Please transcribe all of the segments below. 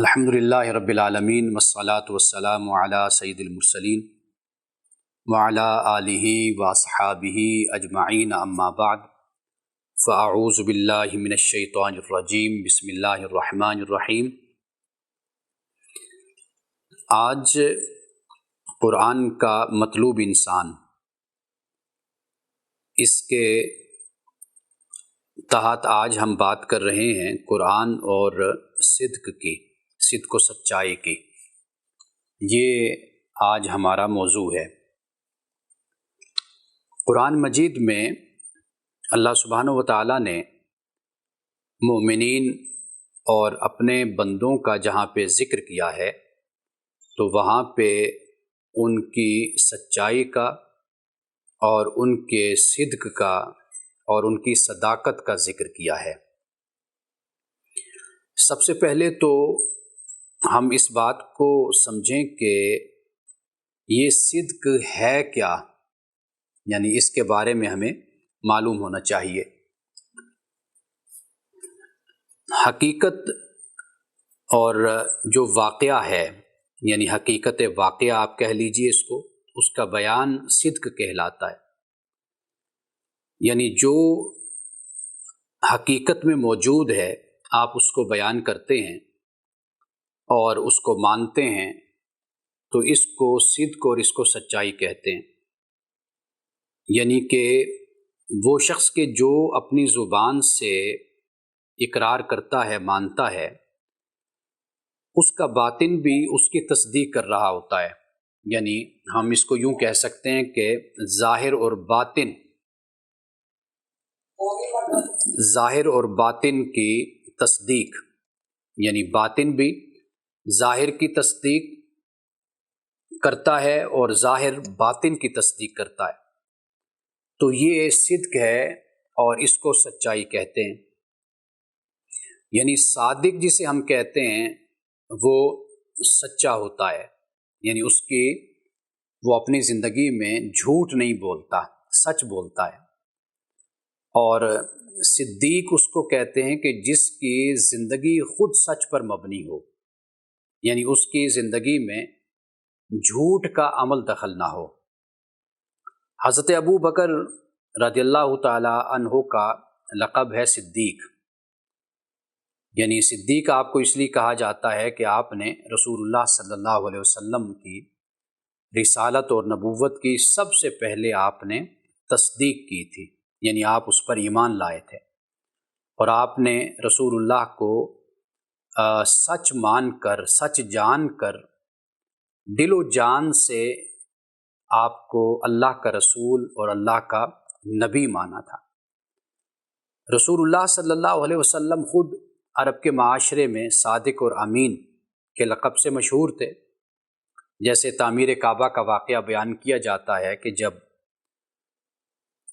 الحمدللہ رب العالمین والصلاة والسلام علی سید المرسلین وعلی آلہ واصحابہ اجمعین اما بعد فاعوذ باللہ من الشیطان الرجیم بسم اللہ الرحمن الرحیم۔ آج قرآن کا مطلوب انسان، اس کے تحت آج ہم بات کر رہے ہیں قرآن اور صدق و سچائی کی۔ یہ آج ہمارا موضوع ہے۔ قرآن مجید میں اللہ سبحانہ و تعالیٰ نے مومنین اور اپنے بندوں کا جہاں پہ ذکر کیا ہے تو وہاں پہ ان کی سچائی کا اور ان کے صدق کا اور ان کی صداقت کا ذکر کیا ہے۔ سب سے پہلے تو ہم اس بات کو سمجھیں کہ یہ صدق ہے کیا، یعنی اس کے بارے میں ہمیں معلوم ہونا چاہیے۔ حقیقت اور جو واقعہ ہے، یعنی حقیقت واقعہ آپ کہہ لیجئے اس کو، اس کا بیان صدق کہلاتا ہے۔ یعنی جو حقیقت میں موجود ہے آپ اس کو بیان کرتے ہیں اور اس کو مانتے ہیں تو اس کو صدق اور اس کو سچائی کہتے ہیں۔ یعنی کہ وہ شخص کے جو اپنی زبان سے اقرار کرتا ہے، مانتا ہے، اس کا باطن بھی اس کی تصدیق کر رہا ہوتا ہے۔ یعنی ہم اس کو یوں کہہ سکتے ہیں کہ ظاہر اور باطن کی تصدیق، یعنی باطن بھی ظاہر کی تصدیق کرتا ہے اور ظاہر باطن کی تصدیق کرتا ہے، تو یہ صدق ہے اور اس کو سچائی کہتے ہیں۔ یعنی صادق جسے ہم کہتے ہیں وہ سچا ہوتا ہے، یعنی وہ اپنی زندگی میں جھوٹ نہیں بولتا، سچ بولتا ہے۔ اور صدیق اس کو کہتے ہیں کہ جس کی زندگی خود سچ پر مبنی ہو، یعنی اس کی زندگی میں جھوٹ کا عمل دخل نہ ہو۔ حضرت ابو بکر رضی اللہ تعالی عنہ کا لقب ہے صدیق۔ یعنی صدیق آپ کو اس لیے کہا جاتا ہے کہ آپ نے رسول اللہ صلی اللہ علیہ وسلم کی رسالت اور نبوت کی سب سے پہلے آپ نے تصدیق کی تھی، یعنی آپ اس پر ایمان لائے تھے اور آپ نے رسول اللہ کو سچ مان کر، سچ جان کر، دل و جان سے آپ کو اللہ کا رسول اور اللہ کا نبی مانا تھا۔ رسول اللہ صلی اللہ علیہ وسلم خود عرب کے معاشرے میں صادق اور امین کے لقب سے مشہور تھے۔ جیسے تعمیر کعبہ کا واقعہ بیان کیا جاتا ہے کہ جب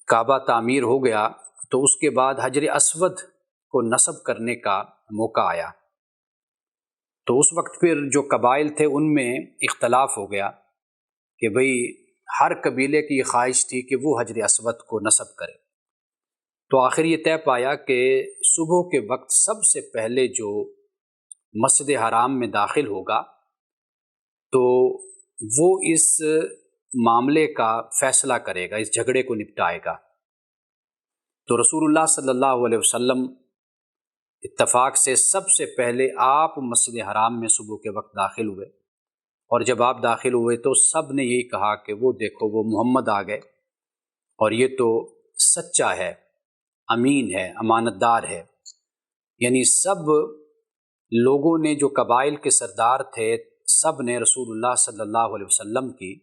کعبہ تعمیر ہو گیا تو اس کے بعد حجر اسود کو نصب کرنے کا موقع آیا، تو اس وقت پھر جو قبائل تھے ان میں اختلاف ہو گیا کہ بھئی ہر قبیلے کی خواہش تھی کہ وہ حجر اسود کو نصب کرے، تو آخر یہ طے پایا کہ صبح کے وقت سب سے پہلے جو مسجد حرام میں داخل ہوگا تو وہ اس معاملے کا فیصلہ کرے گا، اس جھگڑے کو نپٹائے گا۔ تو رسول اللہ صلی اللہ علیہ وسلم اتفاق سے سب سے پہلے آپ مسجد حرام میں صبح کے وقت داخل ہوئے، اور جب آپ داخل ہوئے تو سب نے یہی کہا کہ وہ دیکھو وہ محمد آ گئے، اور یہ تو سچا ہے، امین ہے، امانت دار ہے۔ یعنی سب لوگوں نے، جو قبائل کے سردار تھے، سب نے رسول اللہ صلی اللہ علیہ وسلم کی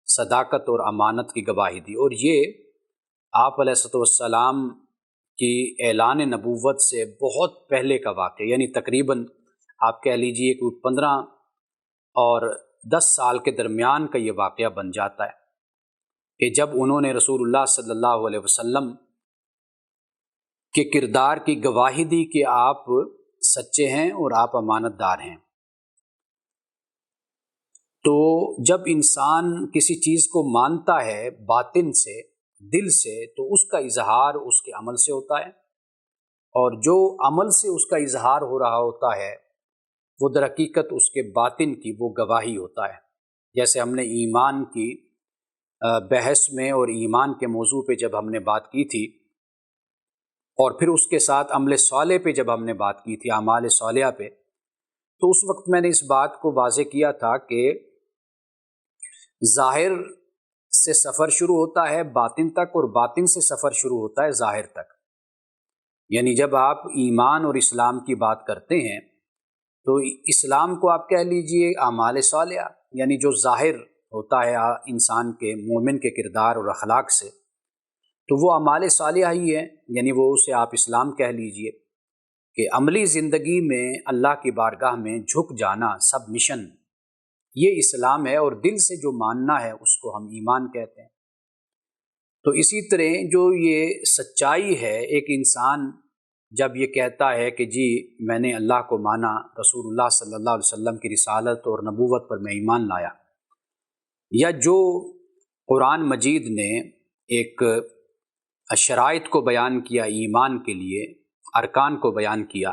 صداقت اور امانت کی گواہی دی، اور یہ آپ علیہ السلام کی اعلان نبوت سے بہت پہلے کا واقعہ، یعنی تقریباً آپ کہہ لیجئے کہ 15 اور 10 سال کے درمیان کا یہ واقعہ بن جاتا ہے کہ جب انہوں نے رسول اللہ صلی اللہ علیہ وسلم کے کردار کی گواہی دی کہ آپ سچے ہیں اور آپ امانت دار ہیں۔ تو جب انسان کسی چیز کو مانتا ہے باطن سے، دل سے، تو اس کا اظہار اس کے عمل سے ہوتا ہے، اور جو عمل سے اس کا اظہار ہو رہا ہوتا ہے وہ در حقیقت اس کے باطن کی وہ گواہی ہوتا ہے۔ جیسے ہم نے ایمان کی بحث میں اور ایمان کے موضوع پہ جب ہم نے بات کی تھی، اور پھر اس کے ساتھ عمل صالح پہ جب ہم نے بات کی تھی، اعمال صالحہ پہ، تو اس وقت میں نے اس بات کو واضح کیا تھا کہ ظاہر سے سفر شروع ہوتا ہے باطن تک، اور باطن سے سفر شروع ہوتا ہے ظاہر تک۔ یعنی جب آپ ایمان اور اسلام کی بات کرتے ہیں تو اسلام کو آپ کہہ لیجئے اعمال صالحہ، یعنی جو ظاہر ہوتا ہے انسان کے مومن کے کردار اور اخلاق سے، تو وہ اعمال صالحہ ہی ہے، یعنی وہ اسے آپ اسلام کہہ لیجئے کہ عملی زندگی میں اللہ کی بارگاہ میں جھک جانا، سبمیشن، یہ اسلام ہے، اور دل سے جو ماننا ہے اس کو ہم ایمان کہتے ہیں۔ تو اسی طرح جو یہ سچائی ہے، ایک انسان جب یہ کہتا ہے کہ جی میں نے اللہ کو مانا، رسول اللہ صلی اللہ علیہ وسلم کی رسالت اور نبوت پر میں ایمان لایا، یا جو قرآن مجید نے ایک شرائط کو بیان کیا ایمان کے لیے، ارکان کو بیان کیا،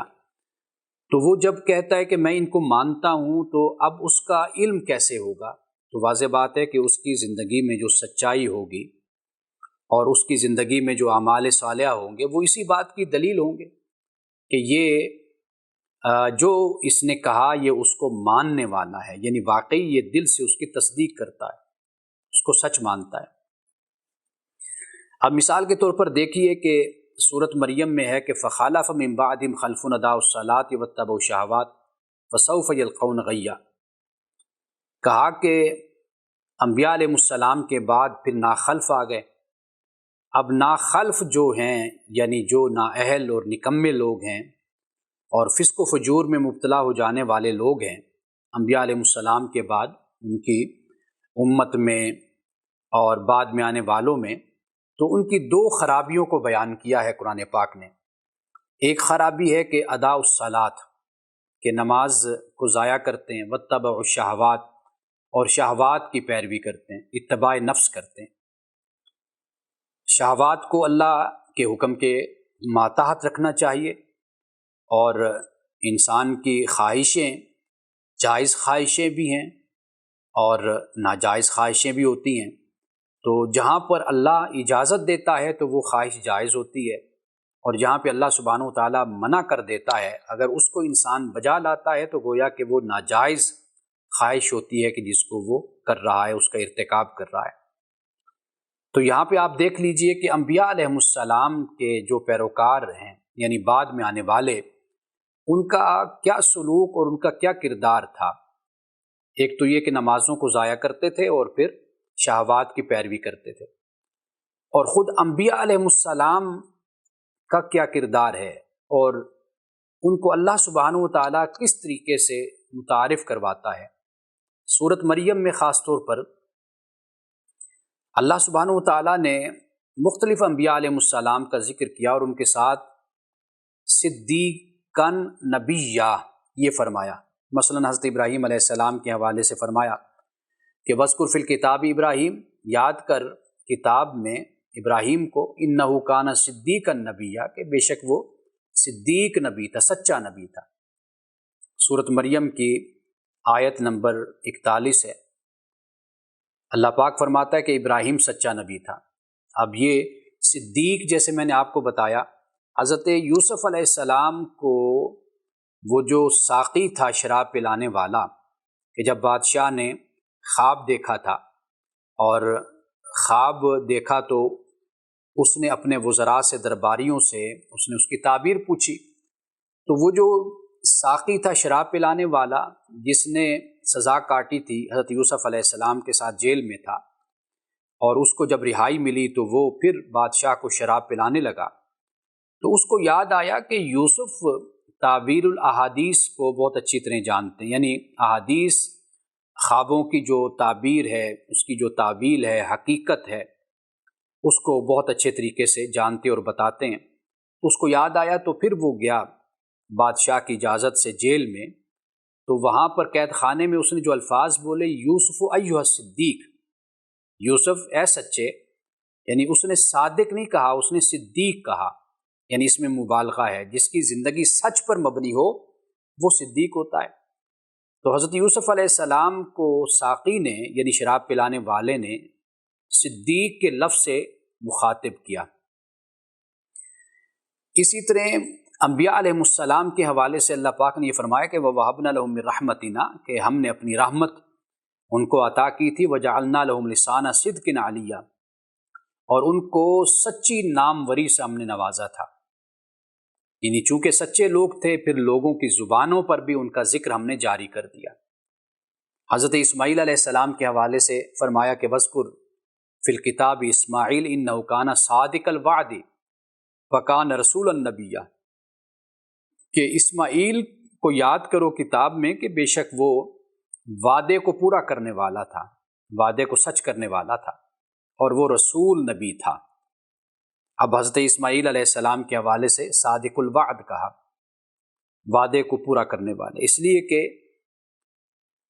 تو وہ جب کہتا ہے کہ میں ان کو مانتا ہوں، تو اب اس کا علم کیسے ہوگا؟ تو واضح بات ہے کہ اس کی زندگی میں جو سچائی ہوگی اور اس کی زندگی میں جو اعمال صالحہ ہوں گے، وہ اسی بات کی دلیل ہوں گے کہ یہ جو اس نے کہا یہ اس کو ماننے والا ہے، یعنی واقعی یہ دل سے اس کی تصدیق کرتا ہے، اس کو سچ مانتا ہے۔ اب مثال کے طور پر دیکھیے کہ سورۃ مریم میں ہے کہ فخلف من بعدہم خلف اضاعوا الصلاۃ واتبعوا الشہوات فسوف یلقون غیا، کہا کہ انبیاء علیہ السلام کے بعد پھر ناخلف آ گئے۔ اب ناخلف جو ہیں، یعنی جو نااہل اور نکمے لوگ ہیں اور فسق و فجور میں مبتلا ہو جانے والے لوگ ہیں انبیاء علیہ السلام کے بعد ان کی امت میں اور بعد میں آنے والوں میں، تو ان کی دو خرابیوں کو بیان کیا ہے قرآن پاک نے۔ ایک خرابی ہے کہ ادا الصلاۃ، کہ نماز کو ضائع کرتے ہیں، واتبعوا الشہوات، اور شہوات کی پیروی کرتے ہیں، اتباع نفس کرتے ہیں۔ شہوات کو اللہ کے حکم کے ماتحت رکھنا چاہیے، اور انسان کی خواہشیں جائز خواہشیں بھی ہیں اور ناجائز خواہشیں بھی ہوتی ہیں، تو جہاں پر اللہ اجازت دیتا ہے تو وہ خواہش جائز ہوتی ہے، اور جہاں پہ اللہ سبحانہ و تعالیٰ منع کر دیتا ہے، اگر اس کو انسان بجا لاتا ہے تو گویا کہ وہ ناجائز خواہش ہوتی ہے کہ جس کو وہ کر رہا ہے، اس کا ارتکاب کر رہا ہے۔ تو یہاں پہ آپ دیکھ لیجئے کہ انبیاء علیہ السلام کے جو پیروکار ہیں، یعنی بعد میں آنے والے، ان کا کیا سلوک اور ان کا کیا کردار تھا۔ ایک تو یہ کہ نمازوں کو ضائع کرتے تھے اور پھر شہوات کی پیروی کرتے تھے، اور خود انبیاء علیہ السلام کا کیا کردار ہے، اور ان کو اللہ سبحانہ و تعالیٰ کس طریقے سے متعارف کرواتا ہے۔ سورۃ مریم میں خاص طور پر اللہ سبحانہ و تعالیٰ نے مختلف انبیاء علیہ السلام کا ذکر کیا، اور ان کے ساتھ صدیقاً نبیہ یہ فرمایا۔ مثلا حضرت ابراہیم علیہ السلام کے حوالے سے فرمایا کہ وَاذْكُرْ فِي الْكِتَابِ ابراہیم، یاد کر کتاب میں ابراہیم کو، اِنَّهُ كَانَ صِدِّيقًا نَبِيًّا، کہ بے شک وہ صدیق نبی تھا، سچا نبی تھا۔ سورۃ مریم کی آیت نمبر 41 ہے، اللہ پاک فرماتا ہے کہ ابراہیم سچا نبی تھا۔ اب یہ صدیق، جیسے میں نے آپ کو بتایا، حضرت یوسف علیہ السلام کو وہ جو ساقی تھا شراب پلانے والا، کہ جب بادشاہ نے خواب دیکھا تھا، اور خواب دیکھا تو اس نے اپنے وزراء سے، درباریوں سے اس نے اس کی تعبیر پوچھی، تو وہ جو ساقی تھا شراب پلانے والا جس نے سزا کاٹی تھی، حضرت یوسف علیہ السلام کے ساتھ جیل میں تھا، اور اس کو جب رہائی ملی تو وہ پھر بادشاہ کو شراب پلانے لگا، تو اس کو یاد آیا کہ یوسف تعبیر الاحادیث کو بہت اچھی طرح جانتے ہیں، یعنی احادیث، خوابوں کی جو تعبیر ہے، اس کی جو تعویل ہے، حقیقت ہے، اس کو بہت اچھے طریقے سے جانتے اور بتاتے ہیں۔ تو اس کو یاد آیا تو پھر وہ گیا بادشاہ کی اجازت سے جیل میں، تو وہاں پر قید خانے میں اس نے جو الفاظ بولے، یوسف ایھا الصدیق، یوسف اے سچے، یعنی اس نے صادق نہیں کہا، اس نے صدیق کہا، یعنی اس میں مبالغہ ہے، جس کی زندگی سچ پر مبنی ہو وہ صدیق ہوتا ہے۔ تو حضرت یوسف علیہ السلام کو ساقی نے یعنی شراب پلانے والے نے صدیق کے لفظ سے مخاطب کیا۔ اسی طرح انبیاء علیہ السلام کے حوالے سے اللہ پاک نے یہ فرمایا کہ وَوَهَبْنَا لَهُم مِّن رَحْمَتِنَا، کہ ہم نے اپنی رحمت ان کو عطا کی تھی، وَجَعَلْنَا لَهُمْ لِسَانَ صِدْقٍ عَلِيًّا، اور ان کو سچی ناموری سے ہم نے نوازا تھا، یعنی چونکہ سچے لوگ تھے پھر لوگوں کی زبانوں پر بھی ان کا ذکر ہم نے جاری کر دیا۔ حضرت اسماعیل علیہ السلام کے حوالے سے فرمایا کہ وَاذْكُرْ فِي الْكِتَابِ اسماعیل إِنَّهُ كَانَ صَادِقَ الْوَعْدِ وَكَانَ رَسُولًا نَبِيًّا، کہ اسماعیل کو یاد کرو کتاب میں کہ بے شک وہ وعدے کو پورا کرنے والا تھا، وعدے کو سچ کرنے والا تھا، اور وہ رسول نبی تھا۔ اب حضرت اسماعیل علیہ السلام کے حوالے سے صادق الوعد کہا، وعدے کو پورا کرنے والے، اس لیے کہ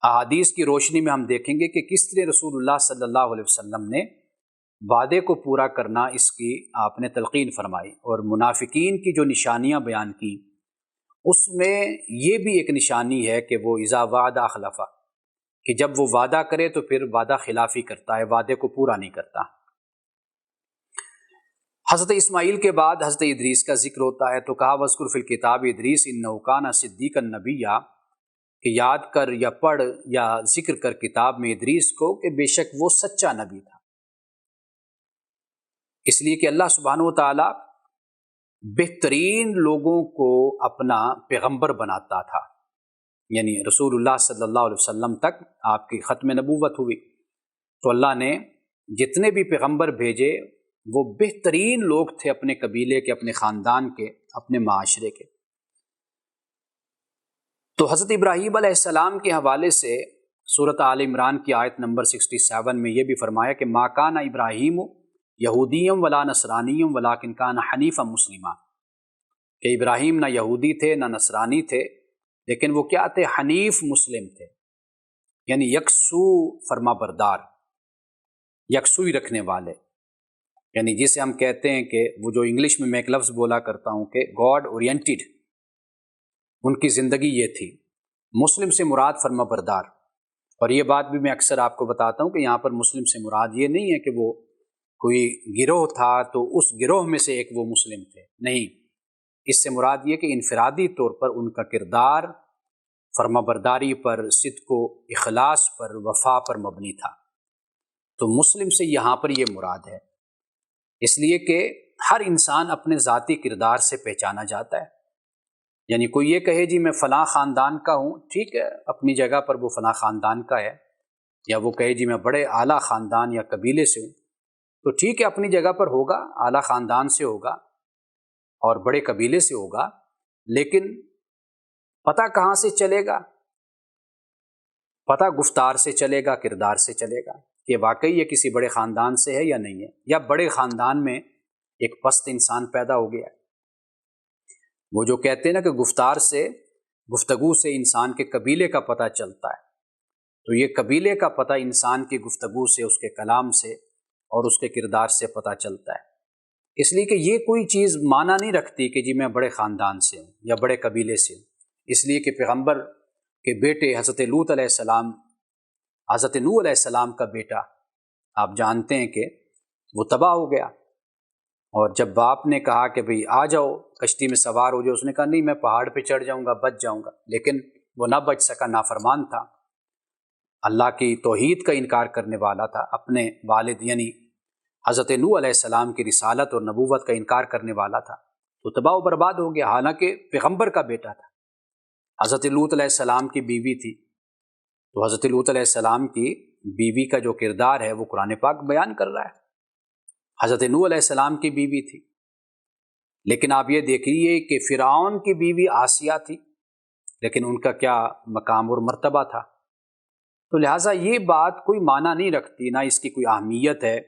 احادیث کی روشنی میں ہم دیکھیں گے کہ کس طرح رسول اللہ صلی اللہ علیہ وسلم نے وعدے کو پورا کرنا اس کی آپ نے تلقین فرمائی، اور منافقین کی جو نشانیاں بیان کی اس میں یہ بھی ایک نشانی ہے کہ وہ اذا وعد اخلف، کہ جب وہ وعدہ کرے تو پھر وعدہ خلافی کرتا ہے، وعدے کو پورا نہیں کرتا۔ حضرت اسماعیل کے بعد حضرت ادریس کا ذکر ہوتا ہے، تو کہا وَاذْكُرْ فِي الْكِتَابِ إِدْرِيسَ إِنَّهُ كَانَ صِدِّيقًا نَبِيًّا، کہ یاد کر یا پڑھ یا ذکر کر کتاب میں ادریس کو کہ بے شک وہ سچا نبی تھا۔ اس لیے کہ اللہ سبحانہ و تعالیٰ بہترین لوگوں کو اپنا پیغمبر بناتا تھا، یعنی رسول اللہ صلی اللہ علیہ وسلم تک آپ کی ختم نبوت ہوئی تو اللہ نے جتنے بھی پیغمبر بھیجے وہ بہترین لوگ تھے، اپنے قبیلے کے، اپنے خاندان کے، اپنے معاشرے کے۔ تو حضرت ابراہیم علیہ السلام کے حوالے سے سورۃ آل عمران کی آیت نمبر 67 میں یہ بھی فرمایا کہ ما کان ابراہیم یہودیم ولا نصرانیم ولکن کان حنیفا مسلما، کہ ابراہیم نہ یہودی تھے نہ نصرانی تھے، لیکن وہ کیا تھے؟ حنیف مسلم تھے، یعنی یکسو فرما بردار، یکسوئی رکھنے والے، یعنی جسے ہم کہتے ہیں کہ وہ جو انگلش میں ایک لفظ بولا کرتا ہوں کہ گاڈ اورینٹڈ، ان کی زندگی یہ تھی۔ مسلم سے مراد فرما بردار، اور یہ بات بھی میں اکثر آپ کو بتاتا ہوں کہ یہاں پر مسلم سے مراد یہ نہیں ہے کہ وہ کوئی گروہ تھا تو اس گروہ میں سے ایک وہ مسلم تھے، نہیں، اس سے مراد یہ کہ انفرادی طور پر ان کا کردار فرما برداری پر، صدق و اخلاص پر، وفا پر مبنی تھا، تو مسلم سے یہاں پر یہ مراد ہے۔ اس لیے کہ ہر انسان اپنے ذاتی کردار سے پہچانا جاتا ہے، یعنی کوئی یہ کہے جی میں فلاں خاندان کا ہوں، ٹھیک ہے، اپنی جگہ پر وہ فلاں خاندان کا ہے، یا وہ کہے جی میں بڑے اعلیٰ خاندان یا قبیلے سے ہوں، تو ٹھیک ہے، اپنی جگہ پر ہوگا، اعلیٰ خاندان سے ہوگا اور بڑے قبیلے سے ہوگا، لیکن پتہ کہاں سے چلے گا؟ پتہ گفتار سے چلے گا، کردار سے چلے گا کہ واقعی یہ کسی بڑے خاندان سے ہے یا نہیں ہے، یا بڑے خاندان میں ایک پست انسان پیدا ہو گیا ہے۔ وہ جو کہتے ہیں نا کہ گفتار سے، گفتگو سے انسان کے قبیلے کا پتہ چلتا ہے، تو یہ قبیلے کا پتہ انسان کی گفتگو سے، اس کے کلام سے اور اس کے کردار سے پتہ چلتا ہے۔ اس لیے کہ یہ کوئی چیز معنی نہیں رکھتی کہ جی میں بڑے خاندان سے ہوں یا بڑے قبیلے سے ہوں، اس لیے کہ پیغمبر کے بیٹے حضرت لوط علیہ السلام، حضرت نوح علیہ السلام کا بیٹا، آپ جانتے ہیں کہ وہ تباہ ہو گیا، اور جب باپ نے کہا کہ بھئی آ جاؤ کشتی میں سوار ہو جاؤ، اس نے کہا نہیں میں پہاڑ پہ چڑھ جاؤں گا، بچ جاؤں گا، لیکن وہ نہ بچ سکا، نافرمان تھا، اللہ کی توحید کا انکار کرنے والا تھا، اپنے والد یعنی حضرت نوح علیہ السلام کی رسالت اور نبوت کا انکار کرنے والا تھا، تو تباہ و برباد ہو گیا، حالانکہ پیغمبر کا بیٹا تھا۔ حضرت لوط علیہ السلام کی بیوی تھی، تو حضرت لوط علیہ السلام کی بیوی کا جو کردار ہے وہ قرآن پاک بیان کر رہا ہے۔ حضرت نوح علیہ السلام کی بیوی تھی، لیکن آپ یہ دیکھیے کہ فرعون کی بیوی آسیہ تھی، لیکن ان کا کیا مقام اور مرتبہ تھا۔ تو لہٰذا یہ بات کوئی معنی نہیں رکھتی، نہ اس کی کوئی اہمیت ہے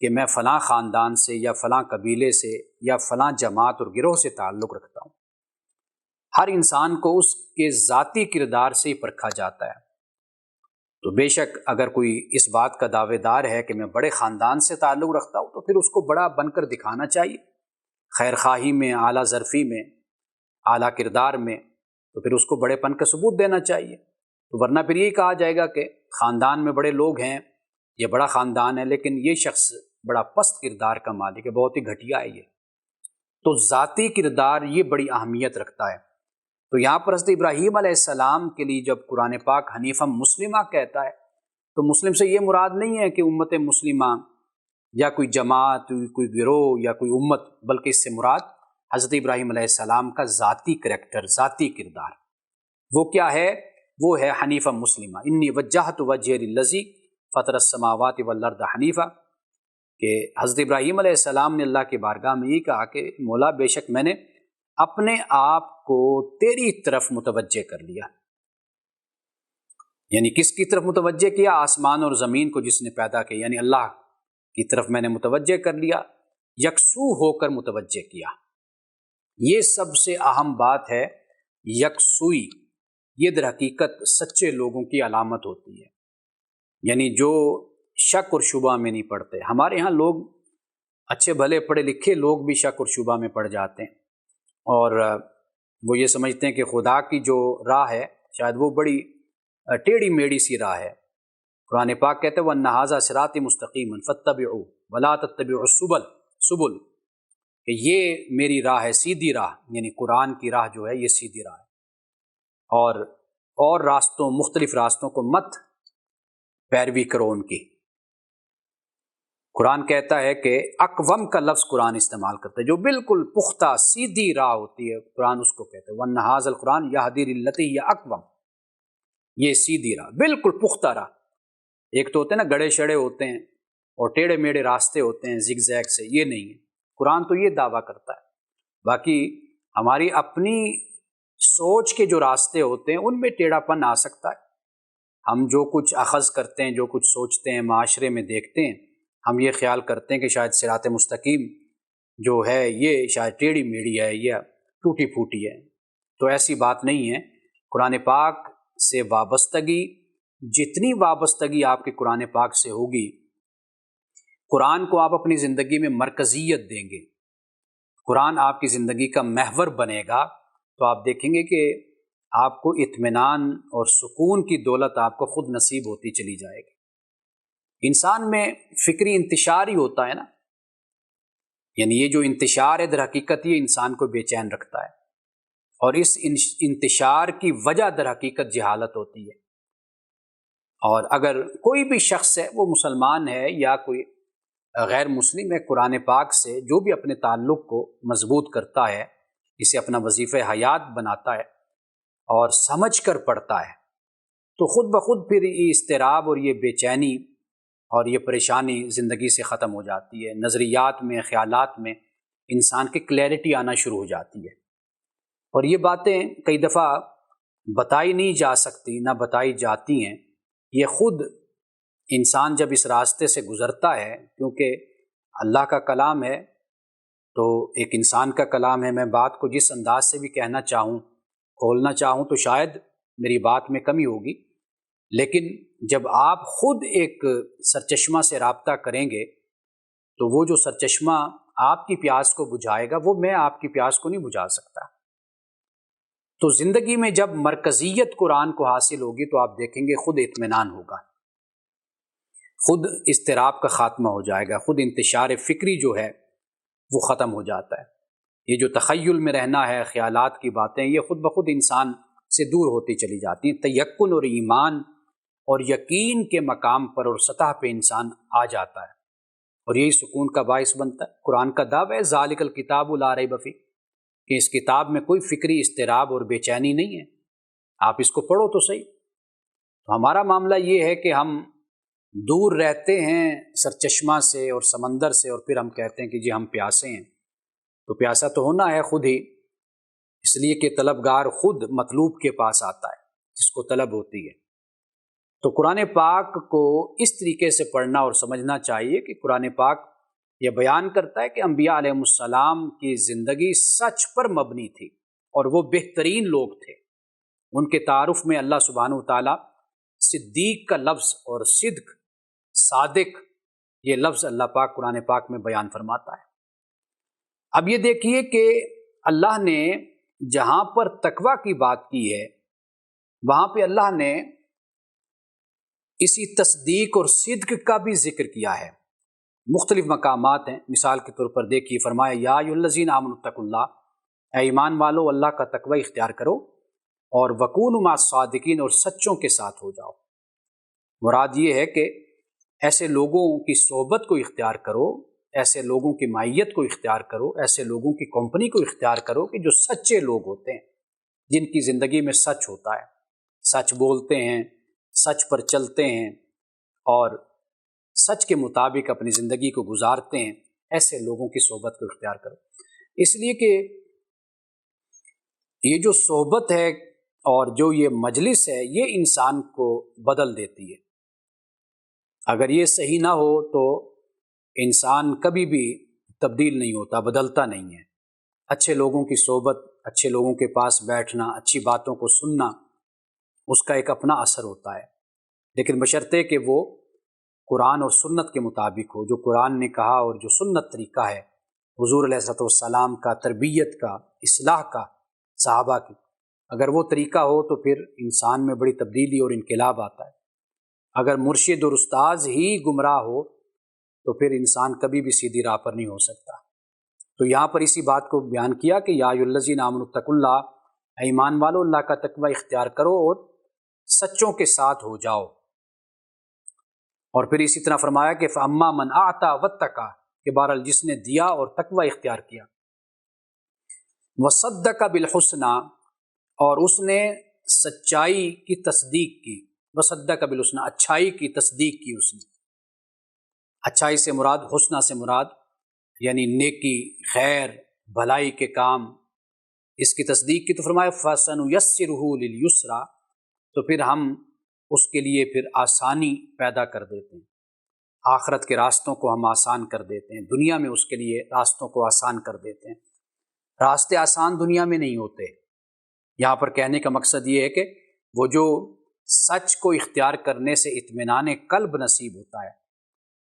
کہ میں فلاں خاندان سے یا فلاں قبیلے سے یا فلاں جماعت اور گروہ سے تعلق رکھتا ہوں۔ ہر انسان کو اس کے ذاتی کردار سے ہی پرکھا جاتا ہے۔ تو بے شک اگر کوئی اس بات کا دعوے دار ہے کہ میں بڑے خاندان سے تعلق رکھتا ہوں تو پھر اس کو بڑا بن کر دکھانا چاہیے، خیر خواہی میں، اعلیٰ ظرفی میں، اعلیٰ کردار میں، تو پھر اس کو بڑے پن کا ثبوت دینا چاہیے۔ تو ورنہ پھر یہی کہا جائے گا کہ خاندان میں بڑے لوگ ہیں، یہ بڑا خاندان ہے، لیکن یہ شخص بڑا پست کردار کا مالک ہے، بہت ہی گھٹیا ہے یہ۔ تو ذاتی کردار یہ بڑی اہمیت رکھتا ہے۔ تو یہاں پر حضرت ابراہیم علیہ السلام کے لیے جب قرآن پاک حنیفا مسلمہ کہتا ہے تو مسلم سے یہ مراد نہیں ہے کہ امت مسلمہ یا کوئی جماعت، کوئی گروہ یا کوئی امت، بلکہ اس سے مراد حضرت ابراہیم علیہ السلام کا ذاتی کریکٹر، ذاتی کردار۔ وہ کیا ہے؟ وہ ہے حنیفا مسلمہ، انی وجہت وجہی للذی فطر السماوات والارض حنیفا، کہ حضرت ابراہیم علیہ السلام نے اللہ کی بارگاہ میں یہ کہا کہ مولا بے شک میں نے اپنے آپ کو تیری طرف متوجہ کر لیا۔ یعنی کس کی طرف متوجہ کیا؟ آسمان اور زمین کو جس نے پیدا کیا، یعنی اللہ کی طرف میں نے متوجہ کر لیا، یکسو ہو کر متوجہ کیا۔ یہ سب سے اہم بات ہے، یکسوئی۔ یہ در حقیقت سچے لوگوں کی علامت ہوتی ہے، یعنی جو شک اور شبہ میں نہیں پڑتے۔ ہمارے ہاں لوگ اچھے بھلے پڑھے لکھے لوگ بھی شک اور شبہ میں پڑ جاتے ہیں، اور وہ یہ سمجھتے ہیں کہ خدا کی جو راہ ہے شاید وہ بڑی ٹیڑھی میڑھی سی راہ ہے۔ قرآن پاک کہتے ہیں وَأَنَّ هَٰذَا صِرَاطِي مُسْتَقِيمًا فَاتَّبِعُوهُ وَلَا تَتَّبِعُوا السُّبُلَ، کہ یہ میری راہ ہے، سیدھی راہ، یعنی قرآن کی راہ جو ہے یہ سیدھی راہ ہے، اور راستوں، مختلف راستوں کو مت پیروی کرو ان کی۔ قرآن کہتا ہے کہ اقوم کا لفظ قرآن استعمال کرتا ہے، جو بالکل پختہ سیدھی راہ ہوتی ہے، قرآن اس کو کہتا ہے وَأَنَّ هَٰذَا الْقُرْآنَ يَهْدِي لِلَّتِي هِيَ أَقْوَمُ، یہ سیدھی راہ، بالکل پختہ راہ۔ ایک تو ہوتے ہیں نا گڑے شڑے ہوتے ہیں اور ٹیڑھے میڑے راستے ہوتے ہیں زگ زیگ سے، یہ نہیں ہے۔ قرآن تو یہ دعویٰ کرتا ہے۔ باقی ہماری اپنی سوچ کے جو راستے ہوتے ہیں ان میں ٹیڑھا پن آ سکتا ہے۔ ہم جو کچھ اخذ کرتے ہیں، جو کچھ سوچتے ہیں، معاشرے میں دیکھتے ہیں، ہم یہ خیال کرتے ہیں کہ شاید صراط مستقیم جو ہے یہ شاید ٹیڑھی میڑھی ہے یا ٹوٹی پھوٹی ہے، تو ایسی بات نہیں ہے۔ قرآن پاک سے وابستگی، جتنی وابستگی آپ کے قرآن پاک سے ہوگی، قرآن کو آپ اپنی زندگی میں مرکزیت دیں گے، قرآن آپ کی زندگی کا محور بنے گا، تو آپ دیکھیں گے کہ آپ کو اطمینان اور سکون کی دولت آپ کو خود نصیب ہوتی چلی جائے گی۔ انسان میں فکری انتشار ہی ہوتا ہے نا، یعنی یہ جو انتشار ہے در حقیقت یہ انسان کو بے چین رکھتا ہے، اور اس انتشار کی وجہ در حقیقت جہالت ہوتی ہے۔ اور اگر کوئی بھی شخص ہے، وہ مسلمان ہے یا کوئی غیر مسلم ہے، قرآن پاک سے جو بھی اپنے تعلق کو مضبوط کرتا ہے، اسے اپنا وظیفہ حیات بناتا ہے اور سمجھ کر پڑھتا ہے، تو خود بخود پھر یہ اضطراب اور یہ بے چینی اور یہ پریشانی زندگی سے ختم ہو جاتی ہے۔ نظریات میں، خیالات میں انسان کی کلیئرٹی آنا شروع ہو جاتی ہے، اور یہ باتیں کئی دفعہ بتائی نہیں جا سکتی، نہ بتائی جاتی ہیں، یہ خود انسان جب اس راستے سے گزرتا ہے، کیونکہ اللہ کا کلام ہے تو ایک انسان کا کلام ہے، میں بات کو جس انداز سے بھی کہنا چاہوں، کھولنا چاہوں تو شاید میری بات میں کمی ہوگی، لیکن جب آپ خود ایک سرچشمہ سے رابطہ کریں گے تو وہ جو سرچشمہ آپ کی پیاس کو بجھائے گا وہ میں آپ کی پیاس کو نہیں بجھا سکتا۔ تو زندگی میں جب مرکزیت قرآن کو حاصل ہوگی تو آپ دیکھیں گے خود اطمینان ہوگا، خود اضطراب کا خاتمہ ہو جائے گا، خود انتشار فکری جو ہے وہ ختم ہو جاتا ہے۔ یہ جو تخیل میں رہنا ہے، خیالات کی باتیں، یہ خود بخود انسان سے دور ہوتی چلی جاتی ہیں۔ تیقن اور ایمان اور یقین کے مقام پر اور سطح پہ انسان آ جاتا ہے، اور یہی سکون کا باعث بنتا ہے۔ قرآن کا دعویٰ ہے ذالک الکتاب لا ریب فیہ، کہ اس کتاب میں کوئی فکری اضطراب اور بے چینی نہیں ہے، آپ اس کو پڑھو تو صحیح۔ تو ہمارا معاملہ یہ ہے کہ ہم دور رہتے ہیں سرچشمہ سے اور سمندر سے، اور پھر ہم کہتے ہیں کہ جی ہم پیاسے ہیں، تو پیاسا تو ہونا ہے خود ہی، اس لیے کہ طلبگار خود مطلوب کے پاس آتا ہے جس کو طلب ہوتی ہے۔ تو قرآن پاک کو اس طریقے سے پڑھنا اور سمجھنا چاہیے کہ قرآن پاک یہ بیان کرتا ہے کہ انبیاء علیہ السلام کی زندگی سچ پر مبنی تھی، اور وہ بہترین لوگ تھے۔ ان کے تعارف میں اللہ سبحانہ وتعالیٰ صدیق کا لفظ اور صدق، صادق، یہ لفظ اللہ پاک قرآن پاک میں بیان فرماتا ہے۔ اب یہ دیکھیے کہ اللہ نے جہاں پر تقویٰ کی بات کی ہے، وہاں پہ اللہ نے اسی تصدیق اور صدق کا بھی ذکر کیا ہے، مختلف مقامات ہیں۔ مثال کے طور پر دیکھیے، فرمایا یا ایھا الذین آمنوا اتقوا اللہ، اے ایمان والو اللہ کا تقوی اختیار کرو، اور وکونوا مع الصادقین، اور سچوں کے ساتھ ہو جاؤ۔ مراد یہ ہے کہ ایسے لوگوں کی صحبت کو اختیار کرو، ایسے لوگوں کی معیت کو اختیار کرو، ایسے لوگوں کی کمپنی کو اختیار کرو کہ جو سچے لوگ ہوتے ہیں، جن کی زندگی میں سچ ہوتا ہے، سچ بولتے ہیں، سچ پر چلتے ہیں اور سچ کے مطابق اپنی زندگی کو گزارتے ہیں، ایسے لوگوں کی صحبت کو اختیار کرو۔ اس لیے کہ یہ جو صحبت ہے اور جو یہ مجلس ہے، یہ انسان کو بدل دیتی ہے۔ اگر یہ صحیح نہ ہو تو انسان کبھی بھی تبدیل نہیں ہوتا، بدلتا نہیں ہے۔ اچھے لوگوں کی صحبت، اچھے لوگوں کے پاس بیٹھنا، اچھی باتوں کو سننا، اس کا ایک اپنا اثر ہوتا ہے، لیکن بشرطے کہ وہ قرآن اور سنت کے مطابق ہو، جو قرآن نے کہا اور جو سنت طریقہ ہے حضور علیہ الصلوۃ والسلام کا، تربیت کا، اصلاح کا، صحابہ کی، اگر وہ طریقہ ہو تو پھر انسان میں بڑی تبدیلی اور انقلاب آتا ہے۔ اگر مرشد اور استاذ ہی گمراہ ہو تو پھر انسان کبھی بھی سیدھی راہ پر نہیں ہو سکتا۔ تو یہاں پر اسی بات کو بیان کیا کہ یا ایھا الذین آمنوا اتقوا اللہ، اے ایمان والو اللہ کا تقوی اختیار کرو اور سچوں کے ساتھ ہو جاؤ۔ اور پھر اسی طرح فرمایا کہ فَأَمَّا مَنْ أَعْطَىٰ وَاتَّقَىٰ، کہ بہرحال جس نے دیا اور تقوی اختیار کیا، وَصَدَّقَ بِالْحُسْنَىٰ، اور اس نے سچائی کی تصدیق کی، وَصَدَّقَ بِالْحُسْنَىٰ، اچھائی کی تصدیق کی۔ اس نے اچھائی سے مراد، حسنہ سے مراد یعنی نیکی، خیر، بھلائی کے کام، اس کی تصدیق کی، تو فرمایا فَسَنُيَسِّرُهُ لِلْيُسْرَىٰ، تو پھر ہم اس کے لیے پھر آسانی پیدا کر دیتے ہیں، آخرت کے راستوں کو ہم آسان کر دیتے ہیں، دنیا میں اس کے لیے راستوں کو آسان کر دیتے ہیں۔ راستے آسان دنیا میں نہیں ہوتے۔ یہاں پر کہنے کا مقصد یہ ہے کہ وہ جو سچ کو اختیار کرنے سے اطمینان قلب نصیب ہوتا ہے،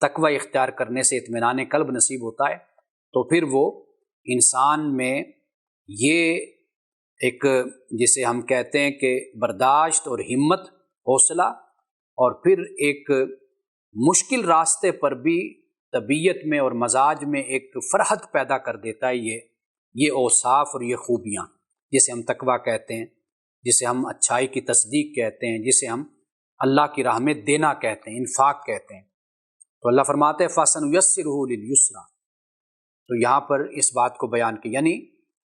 تقوی اختیار کرنے سے اطمینان قلب نصیب ہوتا ہے، تو پھر وہ انسان میں یہ ایک جسے ہم کہتے ہیں کہ برداشت اور ہمت، حوصلہ، اور پھر ایک مشکل راستے پر بھی طبیعت میں اور مزاج میں ایک فرحت پیدا کر دیتا ہے یہ اوصاف اور یہ خوبیاں، جسے ہم تقویٰ کہتے ہیں، جسے ہم اچھائی کی تصدیق کہتے ہیں، جسے ہم اللہ کی راہ میں دینا کہتے ہیں، انفاق کہتے ہیں۔ تو اللہ فرماتے ہیں فَسَنُيَسِّرُهُ لِلْيُسْرَىٰ، تو یہاں پر اس بات کو بیان کیا، یعنی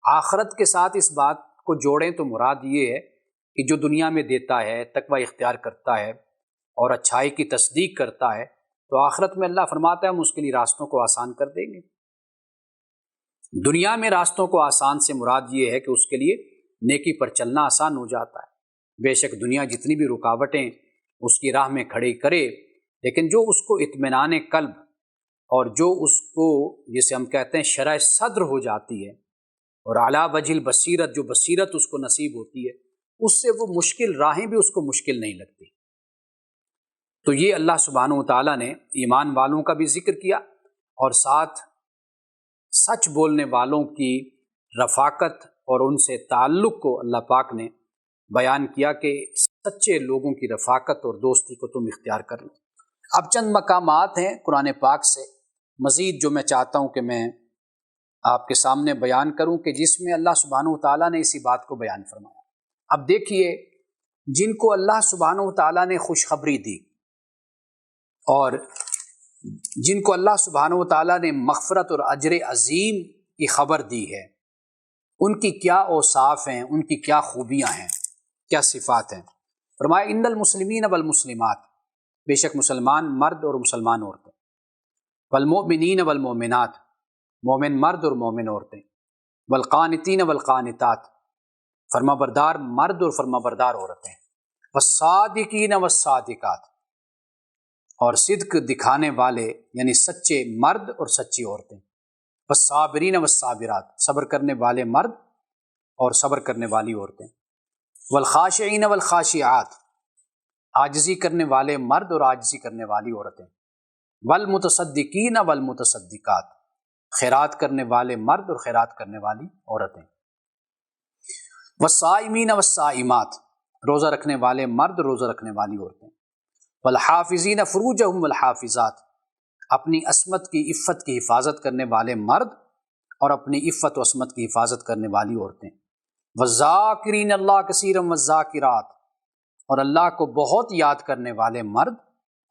آخرت کے ساتھ اس بات کو جوڑیں تو مراد یہ ہے کہ جو دنیا میں دیتا ہے، تقوی اختیار کرتا ہے اور اچھائی کی تصدیق کرتا ہے، تو آخرت میں اللہ فرماتا ہے ہم اس کے لیے راستوں کو آسان کر دیں گے۔ دنیا میں راستوں کو آسان سے مراد یہ ہے کہ اس کے لیے نیکی پر چلنا آسان ہو جاتا ہے۔ بے شک دنیا جتنی بھی رکاوٹیں اس کی راہ میں کھڑی کرے، لیکن جو اس کو اطمینان قلب اور جو اس کو جسے ہم کہتے ہیں شرح صدر ہو جاتی ہے، اور اعلیٰ وجہ البصیرت، جو بصیرت اس کو نصیب ہوتی ہے، اس سے وہ مشکل راہیں بھی اس کو مشکل نہیں لگتی۔ تو یہ اللہ سبحانہ وتعالیٰ نے ایمان والوں کا بھی ذکر کیا، اور ساتھ سچ بولنے والوں کی رفاقت اور ان سے تعلق کو اللہ پاک نے بیان کیا کہ سچے لوگوں کی رفاقت اور دوستی کو تم اختیار کر لو۔ اب چند مقامات ہیں قرآن پاک سے مزید جو میں چاہتا ہوں کہ میں آپ کے سامنے بیان کروں، کہ جس میں اللہ سبحانہ وتعالیٰ نے اسی بات کو بیان فرمایا۔ اب دیکھیے، جن کو اللہ سبحانہ وتعالیٰ نے خوشخبری دی اور جن کو اللہ سبحانہ وتعالیٰ نے مغفرت اور اجر عظیم کی خبر دی ہے، ان کی کیا اوصاف ہیں، ان کی کیا خوبیاں ہیں، کیا صفات ہیں۔ فرمایا ان المسلمین والمسلمات، بے شک مسلمان مرد اور مسلمان عورتیں، والمؤمنین والمؤمنات، مومن مرد اور مومن عورتیں، والقانتین والقانتات، فرما بردار مرد اور فرما بردار عورتیں، والصادقین والصادقات، اور صدق دکھانے والے یعنی سچے مرد اور سچی عورتیں، والصابرین والصابرات، صبر کرنے والے مرد اور صبر کرنے والی عورتیں، والخاشعین والخاشعات، عاجزی کرنے والے مرد اور عاجزی کرنے والی عورتیں، والمتصدقین والمتصدقات، خیرات کرنے والے مرد اور خیرات کرنے والی عورتیں، والصائمین والصائمات، روزہ رکھنے والے مرد اور روزہ رکھنے والی عورتیں، والحافظین فروجہم والحافظات، اپنی عصمت کی عفت کی حفاظت کرنے والے مرد اور اپنی عفت و عصمت کی حفاظت کرنے والی عورتیں، والذاکرین اللہ کثیرا والذاکرات، اور اللہ کو بہت یاد کرنے والے مرد